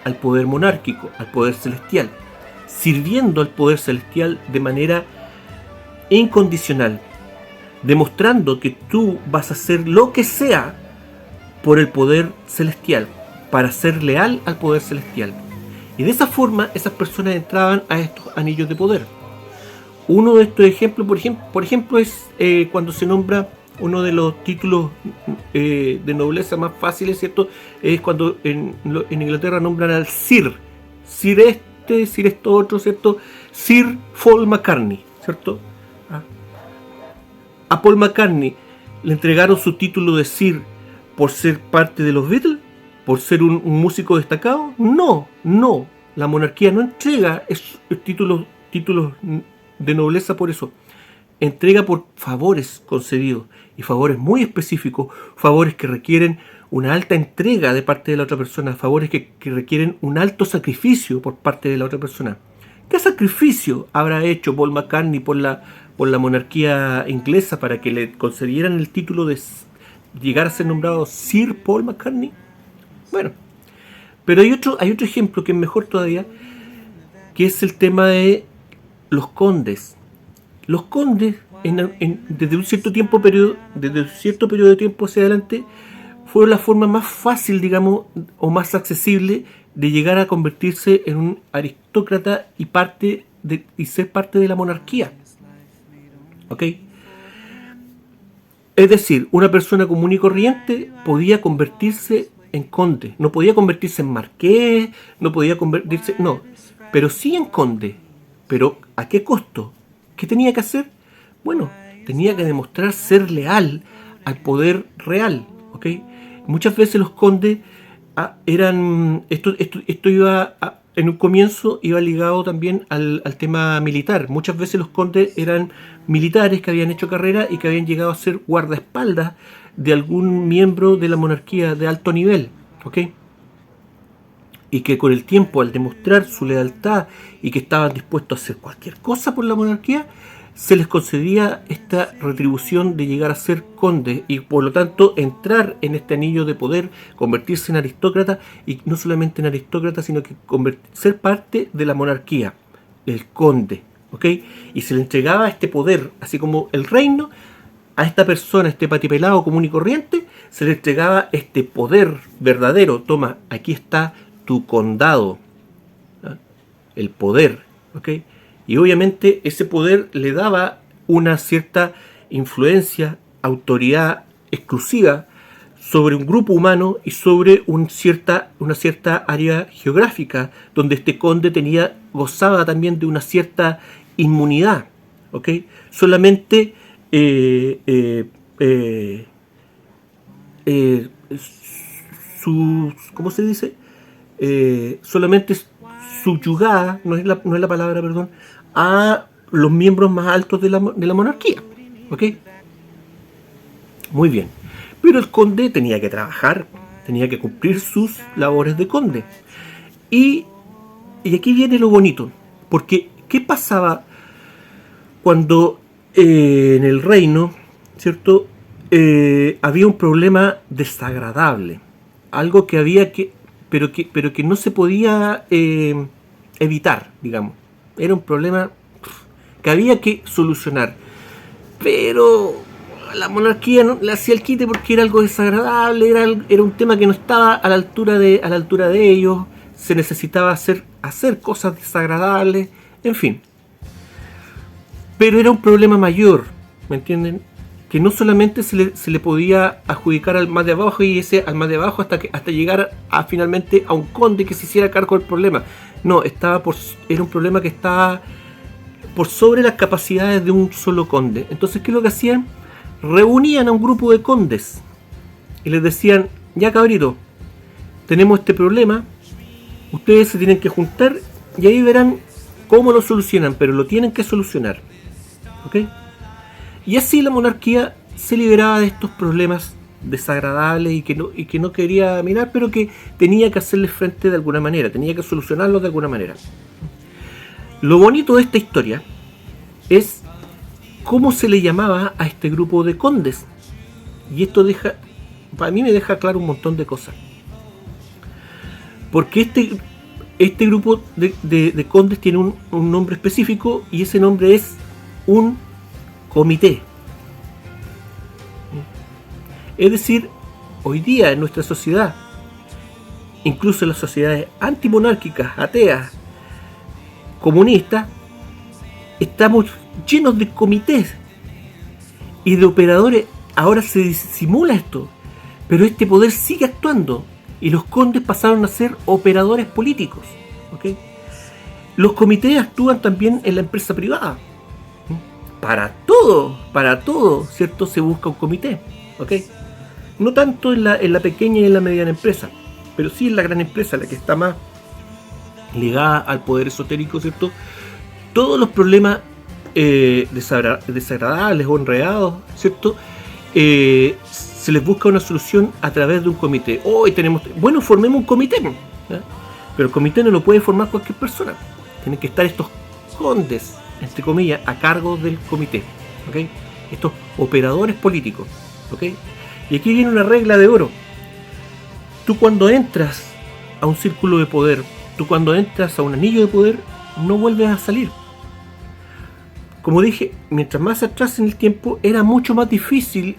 al poder monárquico, al poder celestial, sirviendo al poder celestial de manera incondicional, demostrando que tú vas a hacer lo que sea por el poder celestial, para ser leal al poder celestial. Y de esa forma esas personas entraban a estos anillos de poder. Uno de estos ejemplos, por ejemplo es cuando se nombra uno de los títulos de nobleza más fáciles, ¿cierto? Es cuando en Inglaterra nombran al Sir. Sir este, Sir esto otro, ¿cierto? Sir Paul McCartney, ¿cierto? A Paul McCartney le entregaron su título de Sir por ser parte de los Beatles, por ser un músico destacado. No. La monarquía no entrega títulos de nobleza por eso. Entrega por favores concedidos, y favores muy específicos, favores que requieren una alta entrega de parte de la otra persona, favores que requieren un alto sacrificio por parte de la otra persona. ¿Qué sacrificio habrá hecho Paul McCartney por la monarquía inglesa para que le concedieran el título de llegar a ser nombrado Sir Paul McCartney? Bueno, pero hay otro ejemplo que es mejor todavía, que es el tema de los condes. Los condes, desde un cierto periodo de tiempo hacia adelante, fueron la forma más fácil, digamos, o más accesible de llegar a convertirse en un aristócrata y ser parte de la monarquía. ¿Ok? Es decir, una persona común y corriente podía convertirse en conde, no podía convertirse en marqués, pero sí en conde. ¿Pero a qué costo? ¿Qué tenía que hacer? Bueno, tenía que demostrar ser leal al poder real. ¿Ok? Muchas veces los condes eran... Esto iba en un comienzo iba ligado también al tema militar. Muchas veces los condes eran militares que habían hecho carrera y que habían llegado a ser guardaespaldas de algún miembro de la monarquía de alto nivel. ¿Ok? Y que con el tiempo, al demostrar su lealtad y que estaban dispuestos a hacer cualquier cosa por la monarquía, se les concedía esta retribución de llegar a ser conde y por lo tanto entrar en este anillo de poder, convertirse en aristócrata, y no solamente en aristócrata, sino que ser parte de la monarquía, el conde. ¿Ok? Y se le entregaba este poder, así como el reino, a esta persona, este patipelado común y corriente, se le entregaba este poder verdadero. Toma, aquí está tu condado, ¿no? El poder, ¿ok? Y obviamente ese poder le daba una cierta influencia, autoridad exclusiva sobre un grupo humano y sobre una cierta área geográfica, donde este conde gozaba también de una cierta inmunidad, ¿ok? Solamente ¿cómo se dice? Solamente subyugada, no es la palabra, perdón, a los miembros más altos de la monarquía. ¿Ok? Muy bien. Pero el conde tenía que trabajar, tenía que cumplir sus labores de conde. Y aquí viene lo bonito, porque ¿qué pasaba cuando en el reino, ¿cierto? Había un problema desagradable, algo que había pero que no se podía evitar, digamos. Era un problema que había que solucionar, pero la monarquía no le hacía el quite porque era algo desagradable, era un tema que no estaba a la altura de ellos, se necesitaba hacer cosas desagradables, en fin. Pero era un problema mayor, ¿me entienden? Que no solamente se le podía adjudicar al más de abajo y ese al más de abajo hasta llegar finalmente a un conde que se hiciera cargo del problema. No, era un problema que estaba por sobre las capacidades de un solo conde. Entonces, ¿qué es lo que hacían? Reunían a un grupo de condes y les decían: ya cabrito, tenemos este problema, ustedes se tienen que juntar y ahí verán cómo lo solucionan, pero lo tienen que solucionar, ¿ok? Y así la monarquía se liberaba de estos problemas desagradables y que no quería mirar, pero que tenía que hacerles frente de alguna manera, tenía que solucionarlos de alguna manera. Lo bonito de esta historia es cómo se le llamaba a este grupo de condes. Y esto para mí me deja claro un montón de cosas. Porque este grupo de condes tiene un nombre específico, y ese nombre es un comité. Es decir, hoy día en nuestra sociedad, incluso en las sociedades antimonárquicas, ateas, comunistas, estamos llenos de comités y de operadores. Ahora se disimula esto, pero este poder sigue actuando y los condes pasaron a ser operadores políticos, ¿okay? Los comités actúan también en la empresa privada. Para todo, ¿cierto? Se busca un comité, ¿ok? No tanto en la pequeña y en la mediana empresa, pero sí en la gran empresa, la que está más ligada al poder esotérico, ¿cierto? Todos los problemas desagradables o enredados, ¿cierto? Se les busca una solución a través de un comité. Bueno, formemos un comité, ¿no? Pero el comité no lo puede formar cualquier persona. Tienen que estar estos condes, entre comillas, a cargo del comité, ¿ok? Estos operadores políticos, ¿ok? Y aquí viene una regla de oro. Tú cuando entras a un círculo de poder, tú cuando entras a un anillo de poder, no vuelves a salir. Como dije, mientras más atrás en el tiempo, era mucho más difícil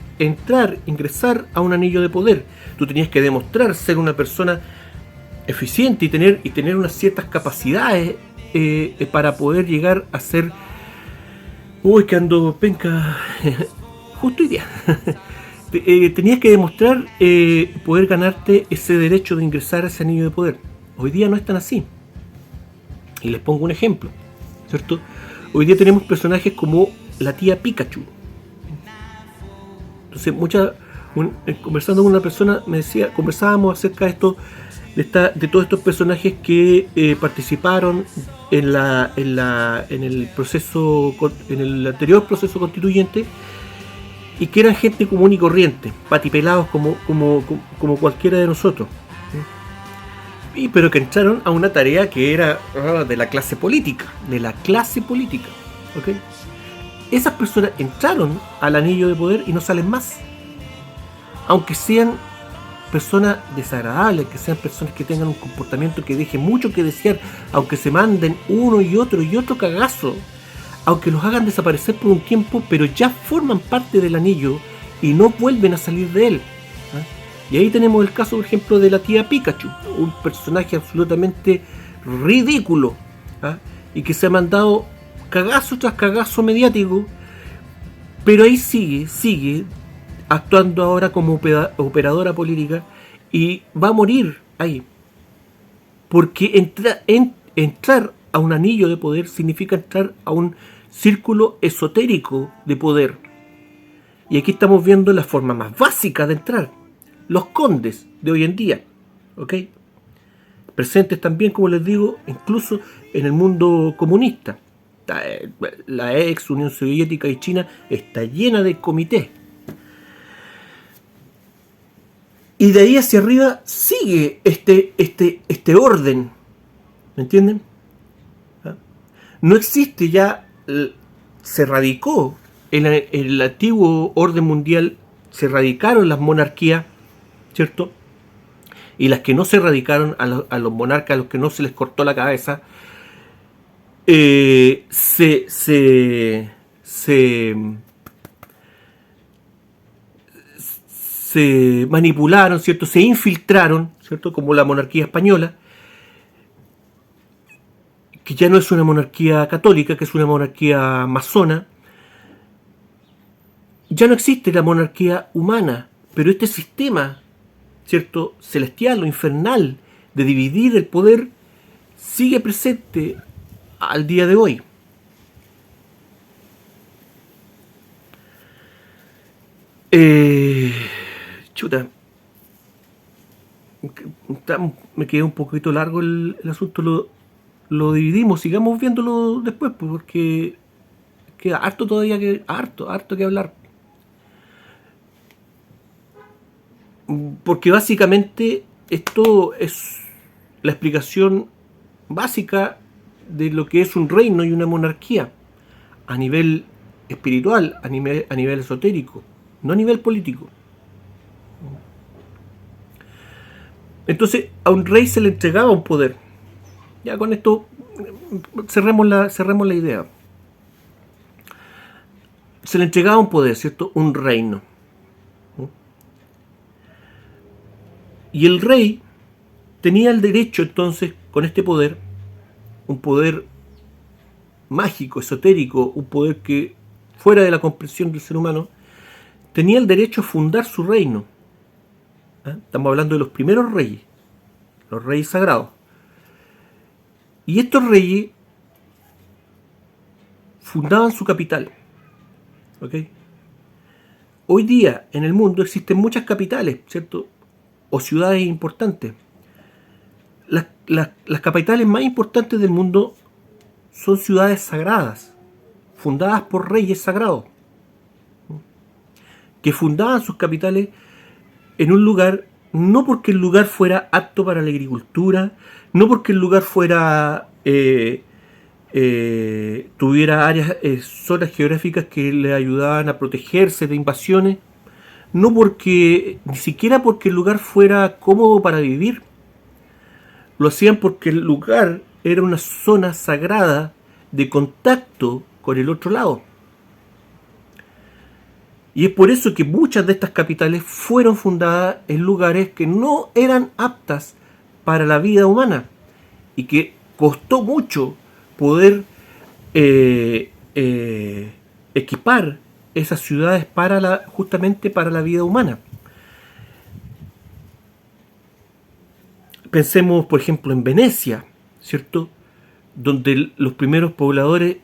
ingresar a un anillo de poder. Tú tenías que demostrar ser una persona eficiente y tener unas ciertas capacidades para poder llegar a ser... Uy, que ando penca justo hoy día. Tenías que demostrar poder ganarte ese derecho de ingresar a ese anillo de poder. Hoy día no es tan así. Y les pongo un ejemplo, ¿cierto? Hoy día tenemos personajes como la tía Pikachu. Entonces, conversando con una persona, conversábamos acerca de esto, de todos estos personajes que participaron en el anterior proceso constituyente y que eran gente común y corriente, patipelados como cualquiera de nosotros. Pero que entraron a una tarea que era de la clase política, ¿ok? Esas personas entraron al anillo de poder y no salen más, aunque sean personas desagradables, que sean personas que tengan un comportamiento que deje mucho que desear, aunque se manden uno y otro cagazo, aunque los hagan desaparecer por un tiempo, pero ya forman parte del anillo y no vuelven a salir de él. Y ahí tenemos el caso, por ejemplo, de la tía Pikachu, un personaje absolutamente ridículo, y que se ha mandado cagazo tras cagazo mediático, pero ahí sigue actuando ahora como operadora política y va a morir ahí. Porque entrar a un anillo de poder significa entrar a un círculo esotérico de poder. Y aquí estamos viendo la forma más básica de entrar. Los condes de hoy en día, ¿ok? Presentes también, como les digo, incluso en el mundo comunista. La ex Unión Soviética y China está llena de comités. Y de ahí hacia arriba sigue este orden, ¿me entienden? No existe ya se radicó en el antiguo orden mundial, se radicaron las monarquías, ¿cierto? Y las que no se radicaron, a los monarcas, a los que no se les cortó la cabeza, se manipularon, ¿cierto? Se infiltraron, ¿cierto? Como la monarquía española, que ya no es una monarquía católica, que es una monarquía masona. Ya no existe la monarquía humana, pero este sistema, ¿cierto?, celestial o infernal de dividir el poder sigue presente al día de hoy. Chuta, me quedé un poquito largo el asunto, lo dividimos, sigamos viéndolo después, pues, porque queda harto todavía, harto que hablar. Porque básicamente esto es la explicación básica de lo que es un reino y una monarquía a nivel espiritual, a nivel esotérico, no a nivel político. Entonces a un rey se le entregaba un poder. Ya con esto cerremos la idea. Se le entregaba un poder, ¿cierto? Un reino. Y el rey tenía el derecho entonces, con este poder, un poder mágico, esotérico, un poder que fuera de la comprensión del ser humano, tenía el derecho a fundar su reino. Estamos hablando de los primeros reyes, los reyes sagrados. Y estos reyes fundaban su capital. ¿Okay? Hoy día en el mundo existen muchas capitales, ¿cierto? O ciudades importantes. Las capitales más importantes del mundo son ciudades sagradas, fundadas por reyes sagrados, que fundaban sus capitales en un lugar, no porque el lugar fuera apto para la agricultura, no porque el lugar fuera tuviera áreas, zonas geográficas que le ayudaban a protegerse de invasiones, no porque, ni siquiera porque el lugar fuera cómodo para vivir. Lo hacían porque el lugar era una zona sagrada de contacto con el otro lado. Y es por eso que muchas de estas capitales fueron fundadas en lugares que no eran aptas para la vida humana y que costó mucho poder equipar esas ciudades justamente para la vida humana. Pensemos, por ejemplo, en Venecia, ¿cierto? Donde los primeros pobladores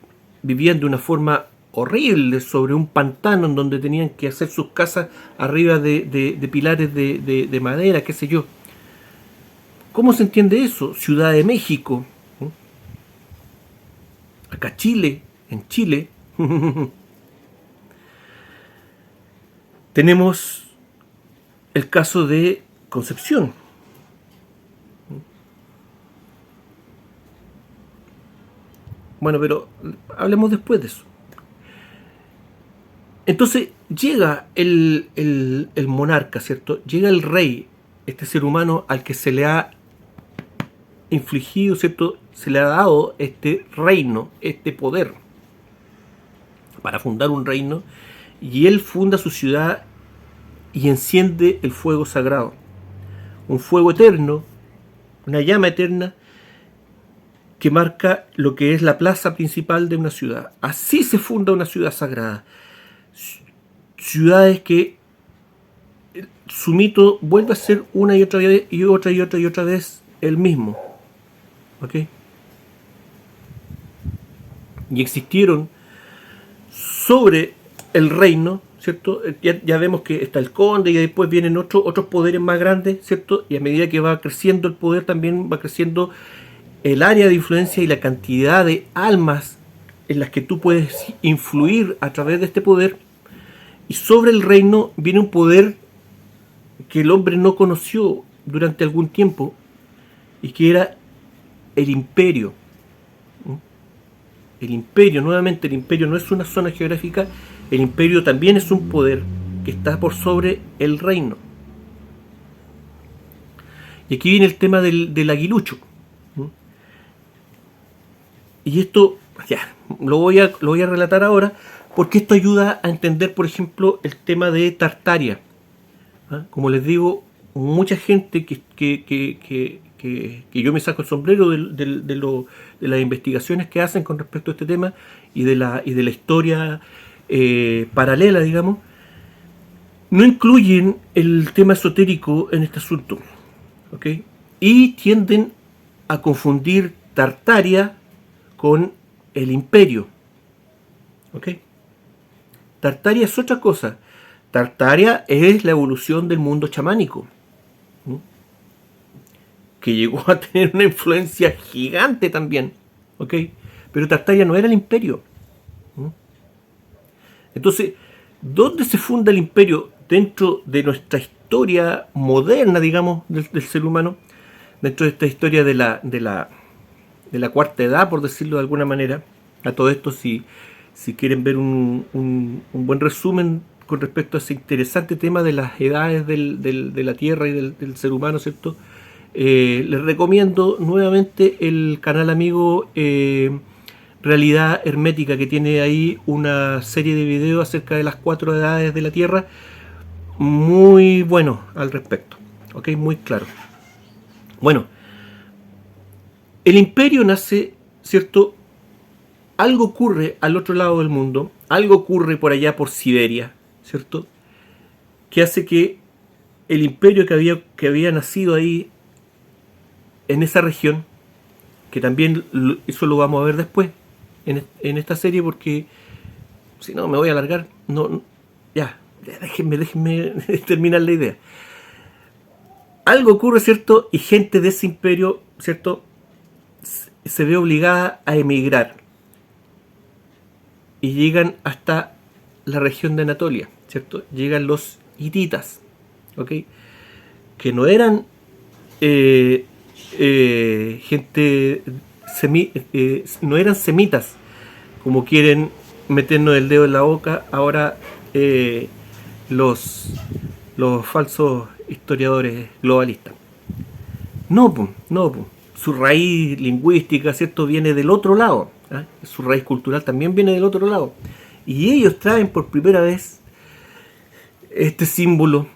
vivían de una forma horrible sobre un pantano en donde tenían que hacer sus casas arriba de pilares de madera, qué sé yo. ¿Cómo se entiende eso? Ciudad de México, acá Chile, en Chile, tenemos el caso de Concepción. Bueno, pero hablemos después de eso. Entonces llega el monarca, ¿cierto? Llega el rey, este ser humano al que se le ha infligido, ¿cierto? Se le ha dado este reino, este poder para fundar un reino, y él funda su ciudad y enciende el fuego sagrado. Un fuego eterno, una llama eterna que marca lo que es la plaza principal de una ciudad. Así se funda una ciudad sagrada. Ciudades que su mito vuelve a ser una y otra vez y otra vez el mismo. ¿Ok? Y existieron sobre el reino, ¿cierto? Ya vemos que está el conde y después vienen otros poderes más grandes, ¿cierto? Y a medida que va creciendo el poder también va creciendo el área de influencia y la cantidad de almas en las que tú puedes influir a través de este poder. Y sobre el reino viene un poder que el hombre no conoció durante algún tiempo y que era el imperio. El imperio, nuevamente, el imperio no es una zona geográfica, el imperio también es un poder que está por sobre el reino. Y aquí viene el tema del aguilucho. Y esto, ya, lo voy a relatar ahora, porque esto ayuda a entender, por ejemplo, el tema de Tartaria. Como les digo, mucha gente que yo me saco el sombrero de las investigaciones que hacen con respecto a este tema y de la historia paralela, digamos, no incluyen el tema esotérico en este asunto, ¿ok? Y tienden a confundir Tartaria con el imperio, ¿ok? Tartaria es otra cosa. Tartaria es la evolución del mundo chamánico, que llegó a tener una influencia gigante también, ¿ok? Pero Tartaria no era el imperio. Entonces, ¿dónde se funda el imperio dentro de nuestra historia moderna, digamos, del ser humano? Dentro de esta historia de la cuarta edad, por decirlo de alguna manera. A todo esto, si quieren ver un buen resumen con respecto a ese interesante tema de las edades de la Tierra y del ser humano, ¿cierto? Les recomiendo nuevamente el canal amigo Realidad Hermética, que tiene ahí una serie de videos acerca de las 4 edades de la Tierra, muy bueno al respecto, ¿ok? Muy claro. Bueno, el imperio nace, ¿cierto? Algo ocurre al otro lado del mundo, algo ocurre por allá por Siberia, ¿cierto? Que hace que el imperio que había nacido ahí, en esa región, que también eso lo vamos a ver después en esta serie, porque si no me voy a alargar, ya déjenme terminar la idea. Algo ocurre, ¿cierto? Y gente de ese imperio, ¿cierto?, se ve obligada a emigrar y llegan hasta la región de Anatolia, ¿cierto? Llegan los hititas, ¿ok? Que no eran gente no eran semitas, como quieren meternos el dedo en la boca ahora los falsos historiadores globalistas. No, su raíz lingüística, ¿cierto?, viene del otro lado, ¿eh? Su raíz cultural también viene del otro lado. Y ellos traen por primera vez este símbolo,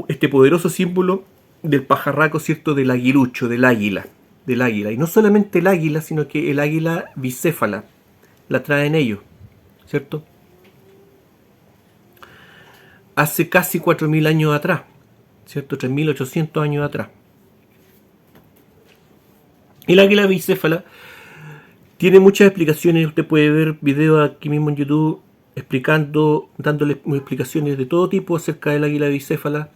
este poderoso símbolo del pajarraco, ¿cierto?, del aguilucho, del águila. Y no solamente el águila, sino que el águila bicéfala la traen ellos, ¿cierto? Hace casi 4.000 años atrás, ¿cierto? 3.800 años atrás. El águila bicéfala tiene muchas explicaciones. Usted puede ver videos aquí mismo en YouTube dándole explicaciones de todo tipo acerca del águila bicéfala.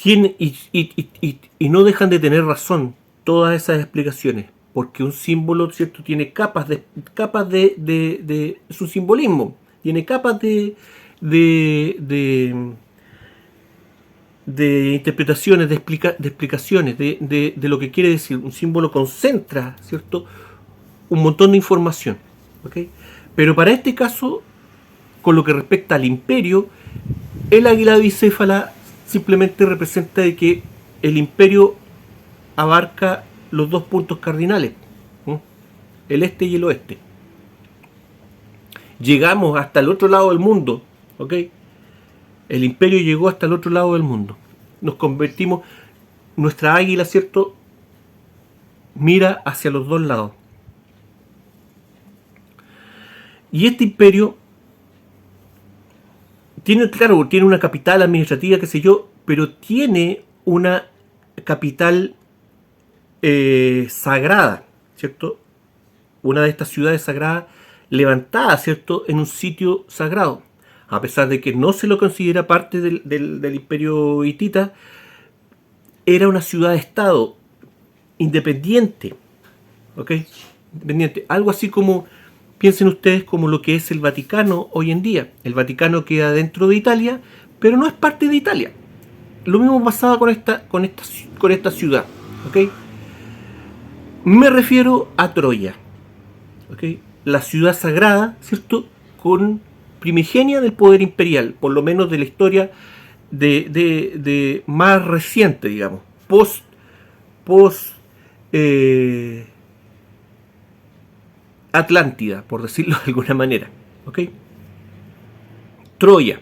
Y no dejan de tener razón todas esas explicaciones, porque un símbolo, ¿cierto?, tiene capas de es un simbolismo, tiene capas de interpretaciones, de explicaciones de lo que quiere decir. Un símbolo concentra, ¿cierto?, un montón de información, ¿ok? Pero para este caso, con lo que respecta al imperio, el águila bicéfala simplemente representa de que el imperio abarca los dos puntos cardinales, el este y el oeste. Llegamos hasta el otro lado del mundo, ¿ok? El imperio llegó hasta el otro lado del mundo. Nos convertimos, nuestra águila, ¿cierto?, mira hacia los dos lados. Y este imperio tiene una capital administrativa, qué sé yo, pero tiene una capital sagrada, ¿cierto? Una de estas ciudades sagradas levantada, ¿cierto?, en un sitio sagrado. A pesar de que no se lo considera parte del imperio hitita, era una ciudad-estado independiente, ¿ok? Independiente. Algo así como, piensen ustedes, como lo que es el Vaticano hoy en día. El Vaticano queda dentro de Italia, pero no es parte de Italia. Lo mismo pasaba con esta ciudad, ¿ok? Me refiero a Troya, ¿ok? la ciudad sagrada, ¿cierto?, con primigenia del poder imperial, por lo menos de la historia de más reciente, digamos, post eh, Atlántida, por decirlo de alguna manera. ¿Ok? Troya,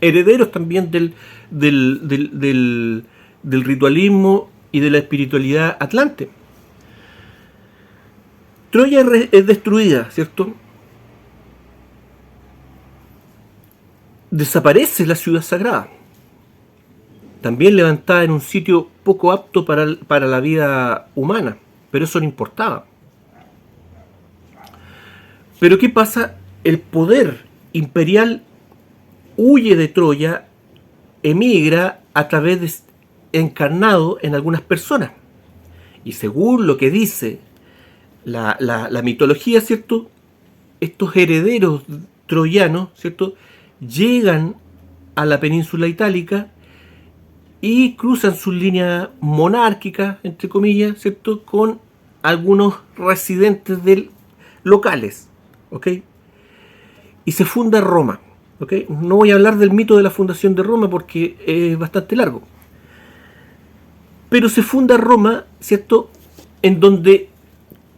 herederos también del ritualismo y de la espiritualidad atlante. Troya es destruida, ¿cierto? Desaparece la ciudad sagrada, también levantada en un sitio poco apto para la vida humana, pero eso no importaba. Pero ¿qué pasa? El poder imperial huye de Troya, emigra a través de encarnado en algunas personas. Y según lo que dice la mitología, ¿cierto?, estos herederos troyanos, ¿cierto?, llegan a la península itálica y cruzan sus líneas monárquicas, entre comillas, ¿cierto?, con algunos residentes locales, ¿ok? Y se funda Roma, ¿ok? No voy a hablar del mito de la fundación de Roma porque es bastante largo. Pero se funda Roma, ¿cierto?, en donde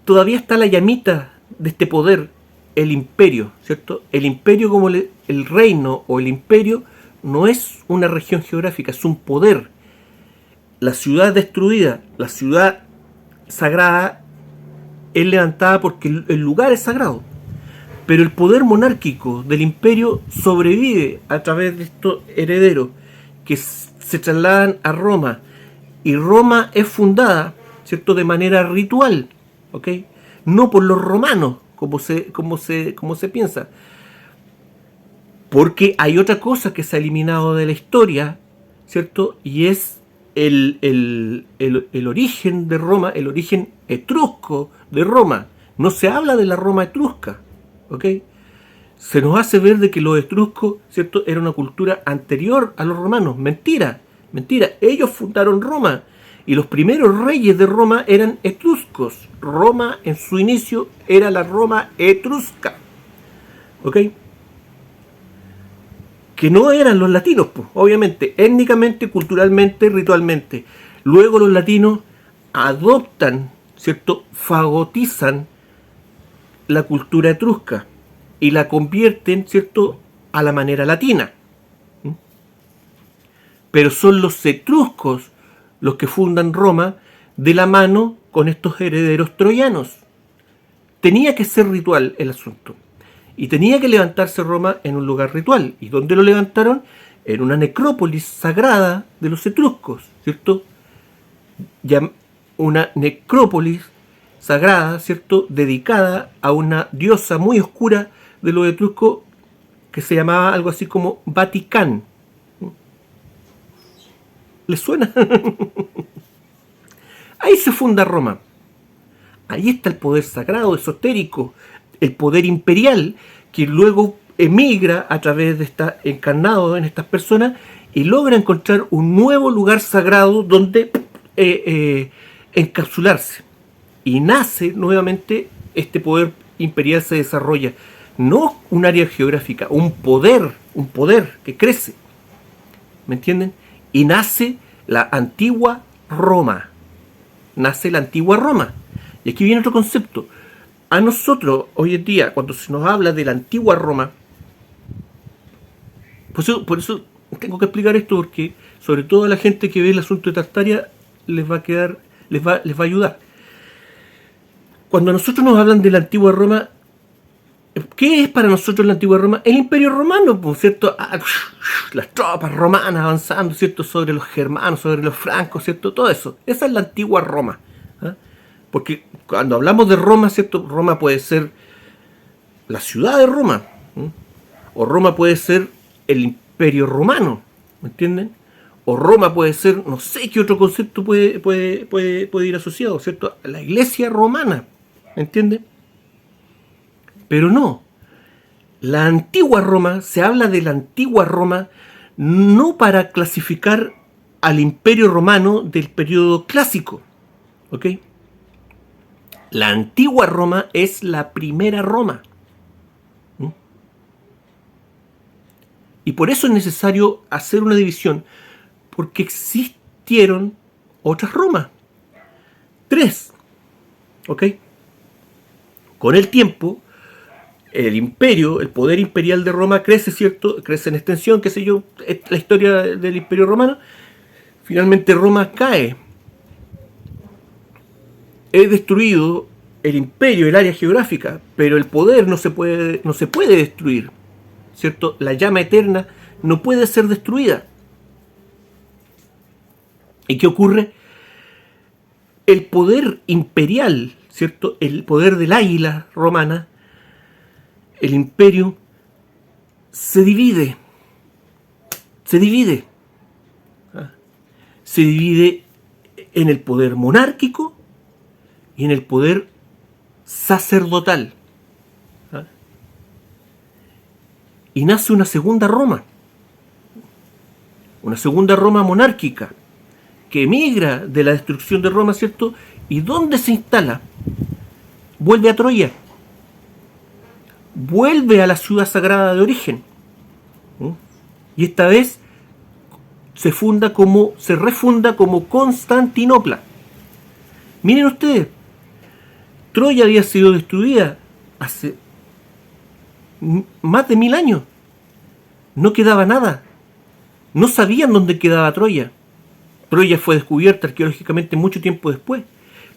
todavía está la llamita de este poder, el imperio, ¿cierto? El imperio como el reino o el imperio no es una región geográfica, es un poder. La ciudad destruida, la ciudad sagrada, es levantada porque el lugar es sagrado. Pero el poder monárquico del imperio sobrevive a través de estos herederos que se trasladan a Roma. Y Roma es fundada, ¿cierto?, de manera ritual, ¿ok? No por los romanos, como se piensa. Porque hay otra cosa que se ha eliminado de la historia, ¿cierto? Y es el origen de Roma, el origen etrusco de Roma. No se habla de la Roma etrusca, ¿ok? Se nos hace ver de que los etruscos, ¿cierto?, era una cultura anterior a los romanos. Mentira, mentira. Ellos fundaron Roma y los primeros reyes de Roma eran etruscos. Roma en su inicio era la Roma etrusca, ¿ok? Que no eran los latinos, pues, obviamente, étnicamente, culturalmente, ritualmente. Luego los latinos adoptan, ¿cierto?, fagotizan la cultura etrusca y la convierten, ¿cierto?, a la manera latina. Pero son los etruscos los que fundan Roma de la mano con estos herederos troyanos. Tenía que ser ritual el asunto. Y tenía que levantarse Roma en un lugar ritual. ¿Y dónde lo levantaron? En una necrópolis sagrada de los etruscos, ¿cierto? Una necrópolis sagrada, ¿cierto?, dedicada a una diosa muy oscura de los etruscos que se llamaba algo así como Vaticán. ¿Les suena? Ahí se funda Roma. Ahí está el poder sagrado, esotérico, el poder imperial, que luego emigra a través de estar encarnado en estas personas y logra encontrar un nuevo lugar sagrado donde encapsularse. Y nace nuevamente este poder imperial, se desarrolla. No un área geográfica, un poder que crece. ¿Me entienden? Y nace la antigua Roma. Nace la antigua Roma. Y aquí viene otro concepto. A nosotros, hoy en día, cuando se nos habla de la antigua Roma, por eso tengo que explicar esto, porque sobre todo a la gente que ve el asunto de Tartaria les va a ayudar. Cuando a nosotros nos hablan de la antigua Roma, ¿qué es para nosotros la antigua Roma? El Imperio Romano, ¿cierto? Las tropas romanas avanzando, ¿cierto?, sobre los germanos, sobre los francos, ¿cierto? Todo eso. Esa es la antigua Roma. ¿Eh? Porque cuando hablamos de Roma, ¿cierto?, Roma puede ser la ciudad de Roma, ¿eh?, o Roma puede ser el Imperio Romano, ¿me entienden? O Roma puede ser, no sé qué otro concepto puede ir asociado, ¿cierto?, la iglesia romana, ¿me entienden? Pero no. La antigua Roma, se habla de la antigua Roma no para clasificar al Imperio Romano del periodo clásico, ¿ok? La antigua Roma es la primera Roma. Y por eso es necesario hacer una división, porque existieron otras Romas. 3. ¿Ok? Con el tiempo, el imperio, el poder imperial de Roma crece, ¿cierto? Crece en extensión, qué sé yo, la historia del imperio romano. Finalmente Roma cae. Es destruido el imperio, el área geográfica, pero el poder no se puede destruir, ¿cierto? La llama eterna no puede ser destruida. ¿Y qué ocurre? El poder imperial, ¿cierto? El poder del águila romana, el imperio, se divide. Se divide. Se divide en el poder monárquico y en el poder sacerdotal. Y nace una segunda Roma. Una segunda Roma monárquica que emigra de la destrucción de Roma, ¿cierto? ¿Y dónde se instala? Vuelve a Troya. Vuelve a la ciudad sagrada de origen. Y esta vez se refunda como Constantinopla. Miren ustedes, Troya había sido destruida hace más de 1000 años. No quedaba nada. No sabían dónde quedaba Troya. Troya fue descubierta arqueológicamente mucho tiempo después.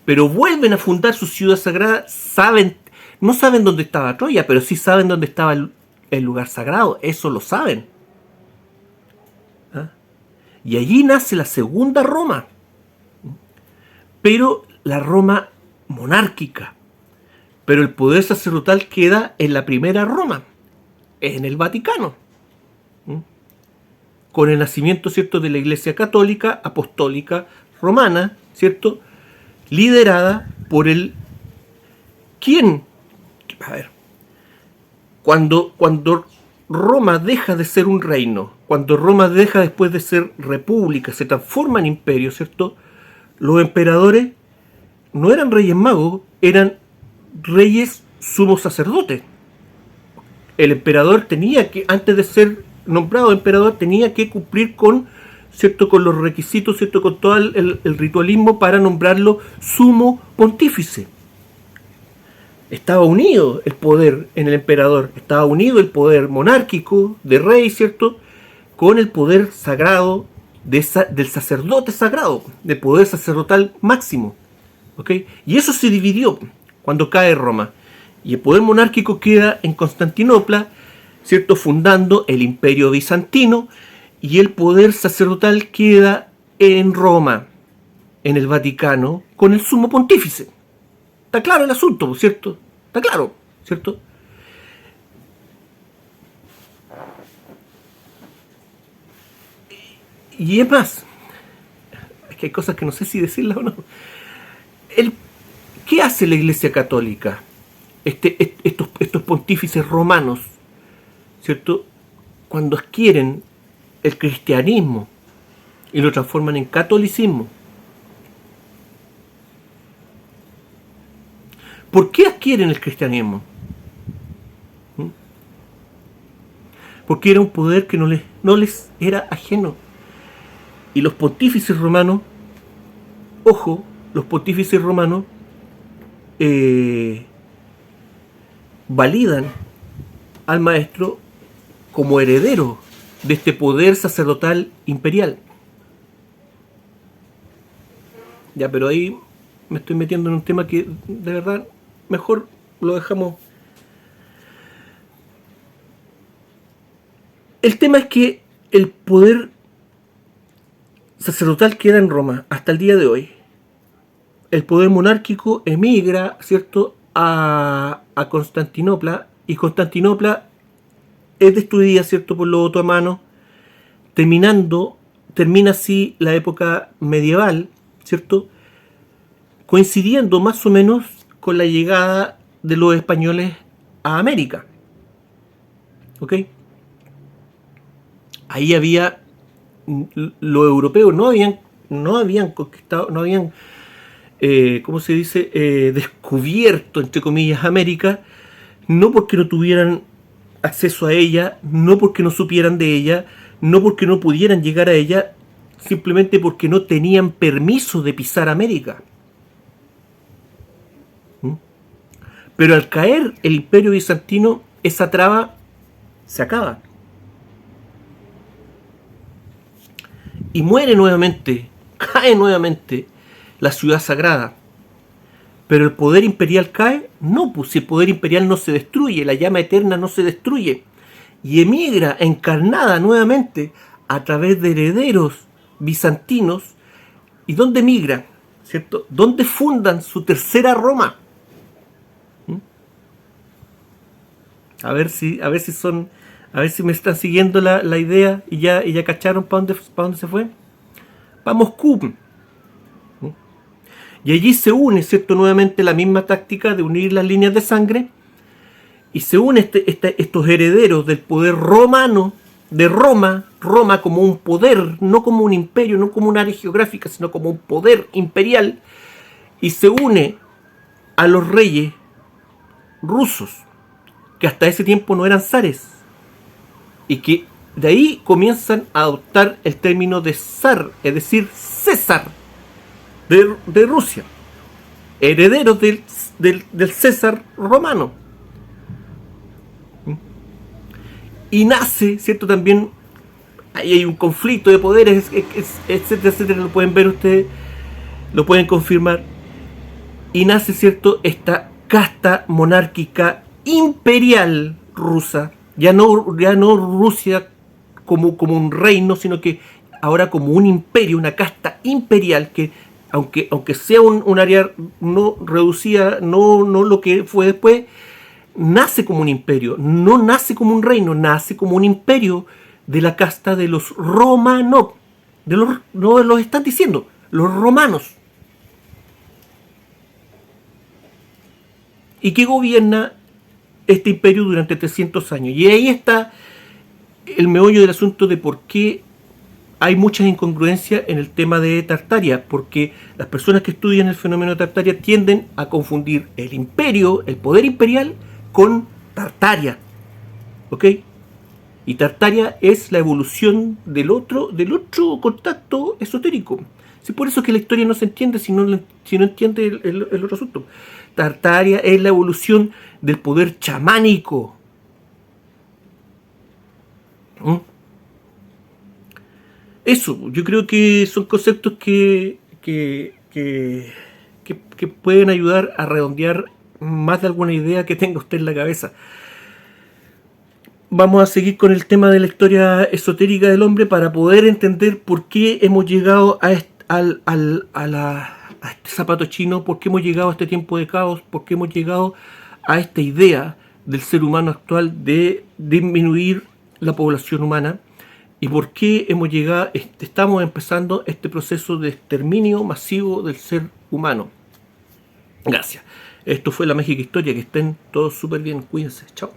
Pero vuelven a fundar su ciudad sagrada. No saben dónde estaba Troya, pero sí saben dónde estaba el lugar sagrado. Eso lo saben. Y allí nace la segunda Roma. Pero la Roma monárquica. Pero el poder sacerdotal queda en la primera Roma, en el Vaticano. Con el nacimiento, ¿cierto?, de la Iglesia Católica, Apostólica, Romana, ¿cierto?, liderada por el... ¿Quién? A ver. Cuando Roma deja de ser un reino, cuando Roma deja después de ser república, se transforma en imperio, ¿cierto?, los emperadores no eran reyes magos, eran reyes sumos sacerdotes. El emperador tenía que, antes de ser nombrado emperador, tenía que cumplir con, ¿cierto?, con los requisitos, ¿cierto?, con todo el ritualismo para nombrarlo sumo pontífice. Estaba unido el poder en el emperador, estaba unido el poder monárquico de rey, ¿cierto?, con el poder sagrado del sacerdote sagrado, de poder sacerdotal máximo. ¿Okay? Y eso se dividió cuando cae Roma. Y el poder monárquico queda en Constantinopla, ¿cierto?, fundando el imperio bizantino, y el poder sacerdotal queda en Roma, en el Vaticano, con el sumo pontífice. Está claro el asunto, ¿cierto? Está claro, ¿cierto? Y es más, es que hay cosas que no sé si decirlas o no. ¿Qué hace la Iglesia Católica? Estos pontífices romanos, ¿cierto?, cuando adquieren el cristianismo y lo transforman en catolicismo. ¿Por qué adquieren el cristianismo? Porque era un poder que no les era ajeno. Y los pontífices romanos, ojo, los pontífices romanos validan al maestro como heredero de este poder sacerdotal imperial. Ya, pero ahí me estoy metiendo en un tema que de verdad mejor lo dejamos. El tema es que el poder sacerdotal queda en Roma hasta el día de hoy. El poder monárquico emigra, ¿cierto?, a Constantinopla, y Constantinopla es destruida, ¿cierto?, por los otomanos, termina así la época medieval, ¿cierto?, coincidiendo más o menos con la llegada de los españoles a América. ¿Ok? Ahí los europeos no habían conquistado, no habían ¿cómo se dice? Descubierto, entre comillas, América, no porque no tuvieran acceso a ella, no porque no supieran de ella, no porque no pudieran llegar a ella, simplemente porque no tenían permiso de pisar América. ¿Mm? Pero al caer el Imperio Bizantino, esa traba se acaba. Y muere nuevamente, cae nuevamente la ciudad sagrada. Pero el poder imperial cae, no, pues si el poder imperial no se destruye, la llama eterna no se destruye. Y emigra encarnada nuevamente a través de herederos bizantinos. ¿Y dónde migra? ¿Cierto? ¿Dónde fundan su tercera Roma? ¿Mm? A ver si son, a ver si me están siguiendo la idea y ya cacharon para dónde se fue. Para Moscú. ¿Mm? Y allí se une, ¿cierto? Nuevamente la misma táctica de unir las líneas de sangre. Y se une estos herederos del poder romano, de Roma como un poder, no como un imperio, no como un área geográfica, sino como un poder imperial, y se une a los reyes rusos, que hasta ese tiempo no eran zares, y que de ahí comienzan a adoptar el término de zar, es decir, César de Rusia, herederos del César romano. Y nace, ¿cierto? También ahí hay un conflicto de poderes, etcétera, etcétera, lo pueden ver ustedes, lo pueden confirmar. Y nace, ¿cierto?, esta casta monárquica imperial rusa, ya no Rusia como un reino, sino que ahora como un imperio, una casta imperial que, aunque sea un área no reducida, no lo que fue después, nace como un imperio, no nace como un reino, nace como un imperio de la casta de los Romanov, no los están diciendo, los romanos. Y que gobierna este imperio durante 300 años. Y ahí está el meollo del asunto de por qué hay muchas incongruencias en el tema de Tartaria, porque las personas que estudian el fenómeno de Tartaria tienden a confundir el imperio, el poder imperial, con Tartaria. ¿Ok? Y Tartaria es la evolución del otro contacto esotérico. Sí, por eso es que la historia no se entiende si no entiende el otro asunto. Tartaria es la evolución del poder chamánico. ¿Mm? Eso, yo creo que son conceptos que pueden ayudar a redondear más de alguna idea que tenga usted en la cabeza. Vamos a seguir con el tema de la historia esotérica del hombre para poder entender por qué hemos llegado a este zapato chino, por qué hemos llegado a este tiempo de caos, por qué hemos llegado a esta idea del ser humano actual de disminuir la población humana y por qué estamos empezando este proceso de exterminio masivo del ser humano. Gracias. Esto fue La Mágica Historia. Que estén todos súper bien. Cuídense. Chao.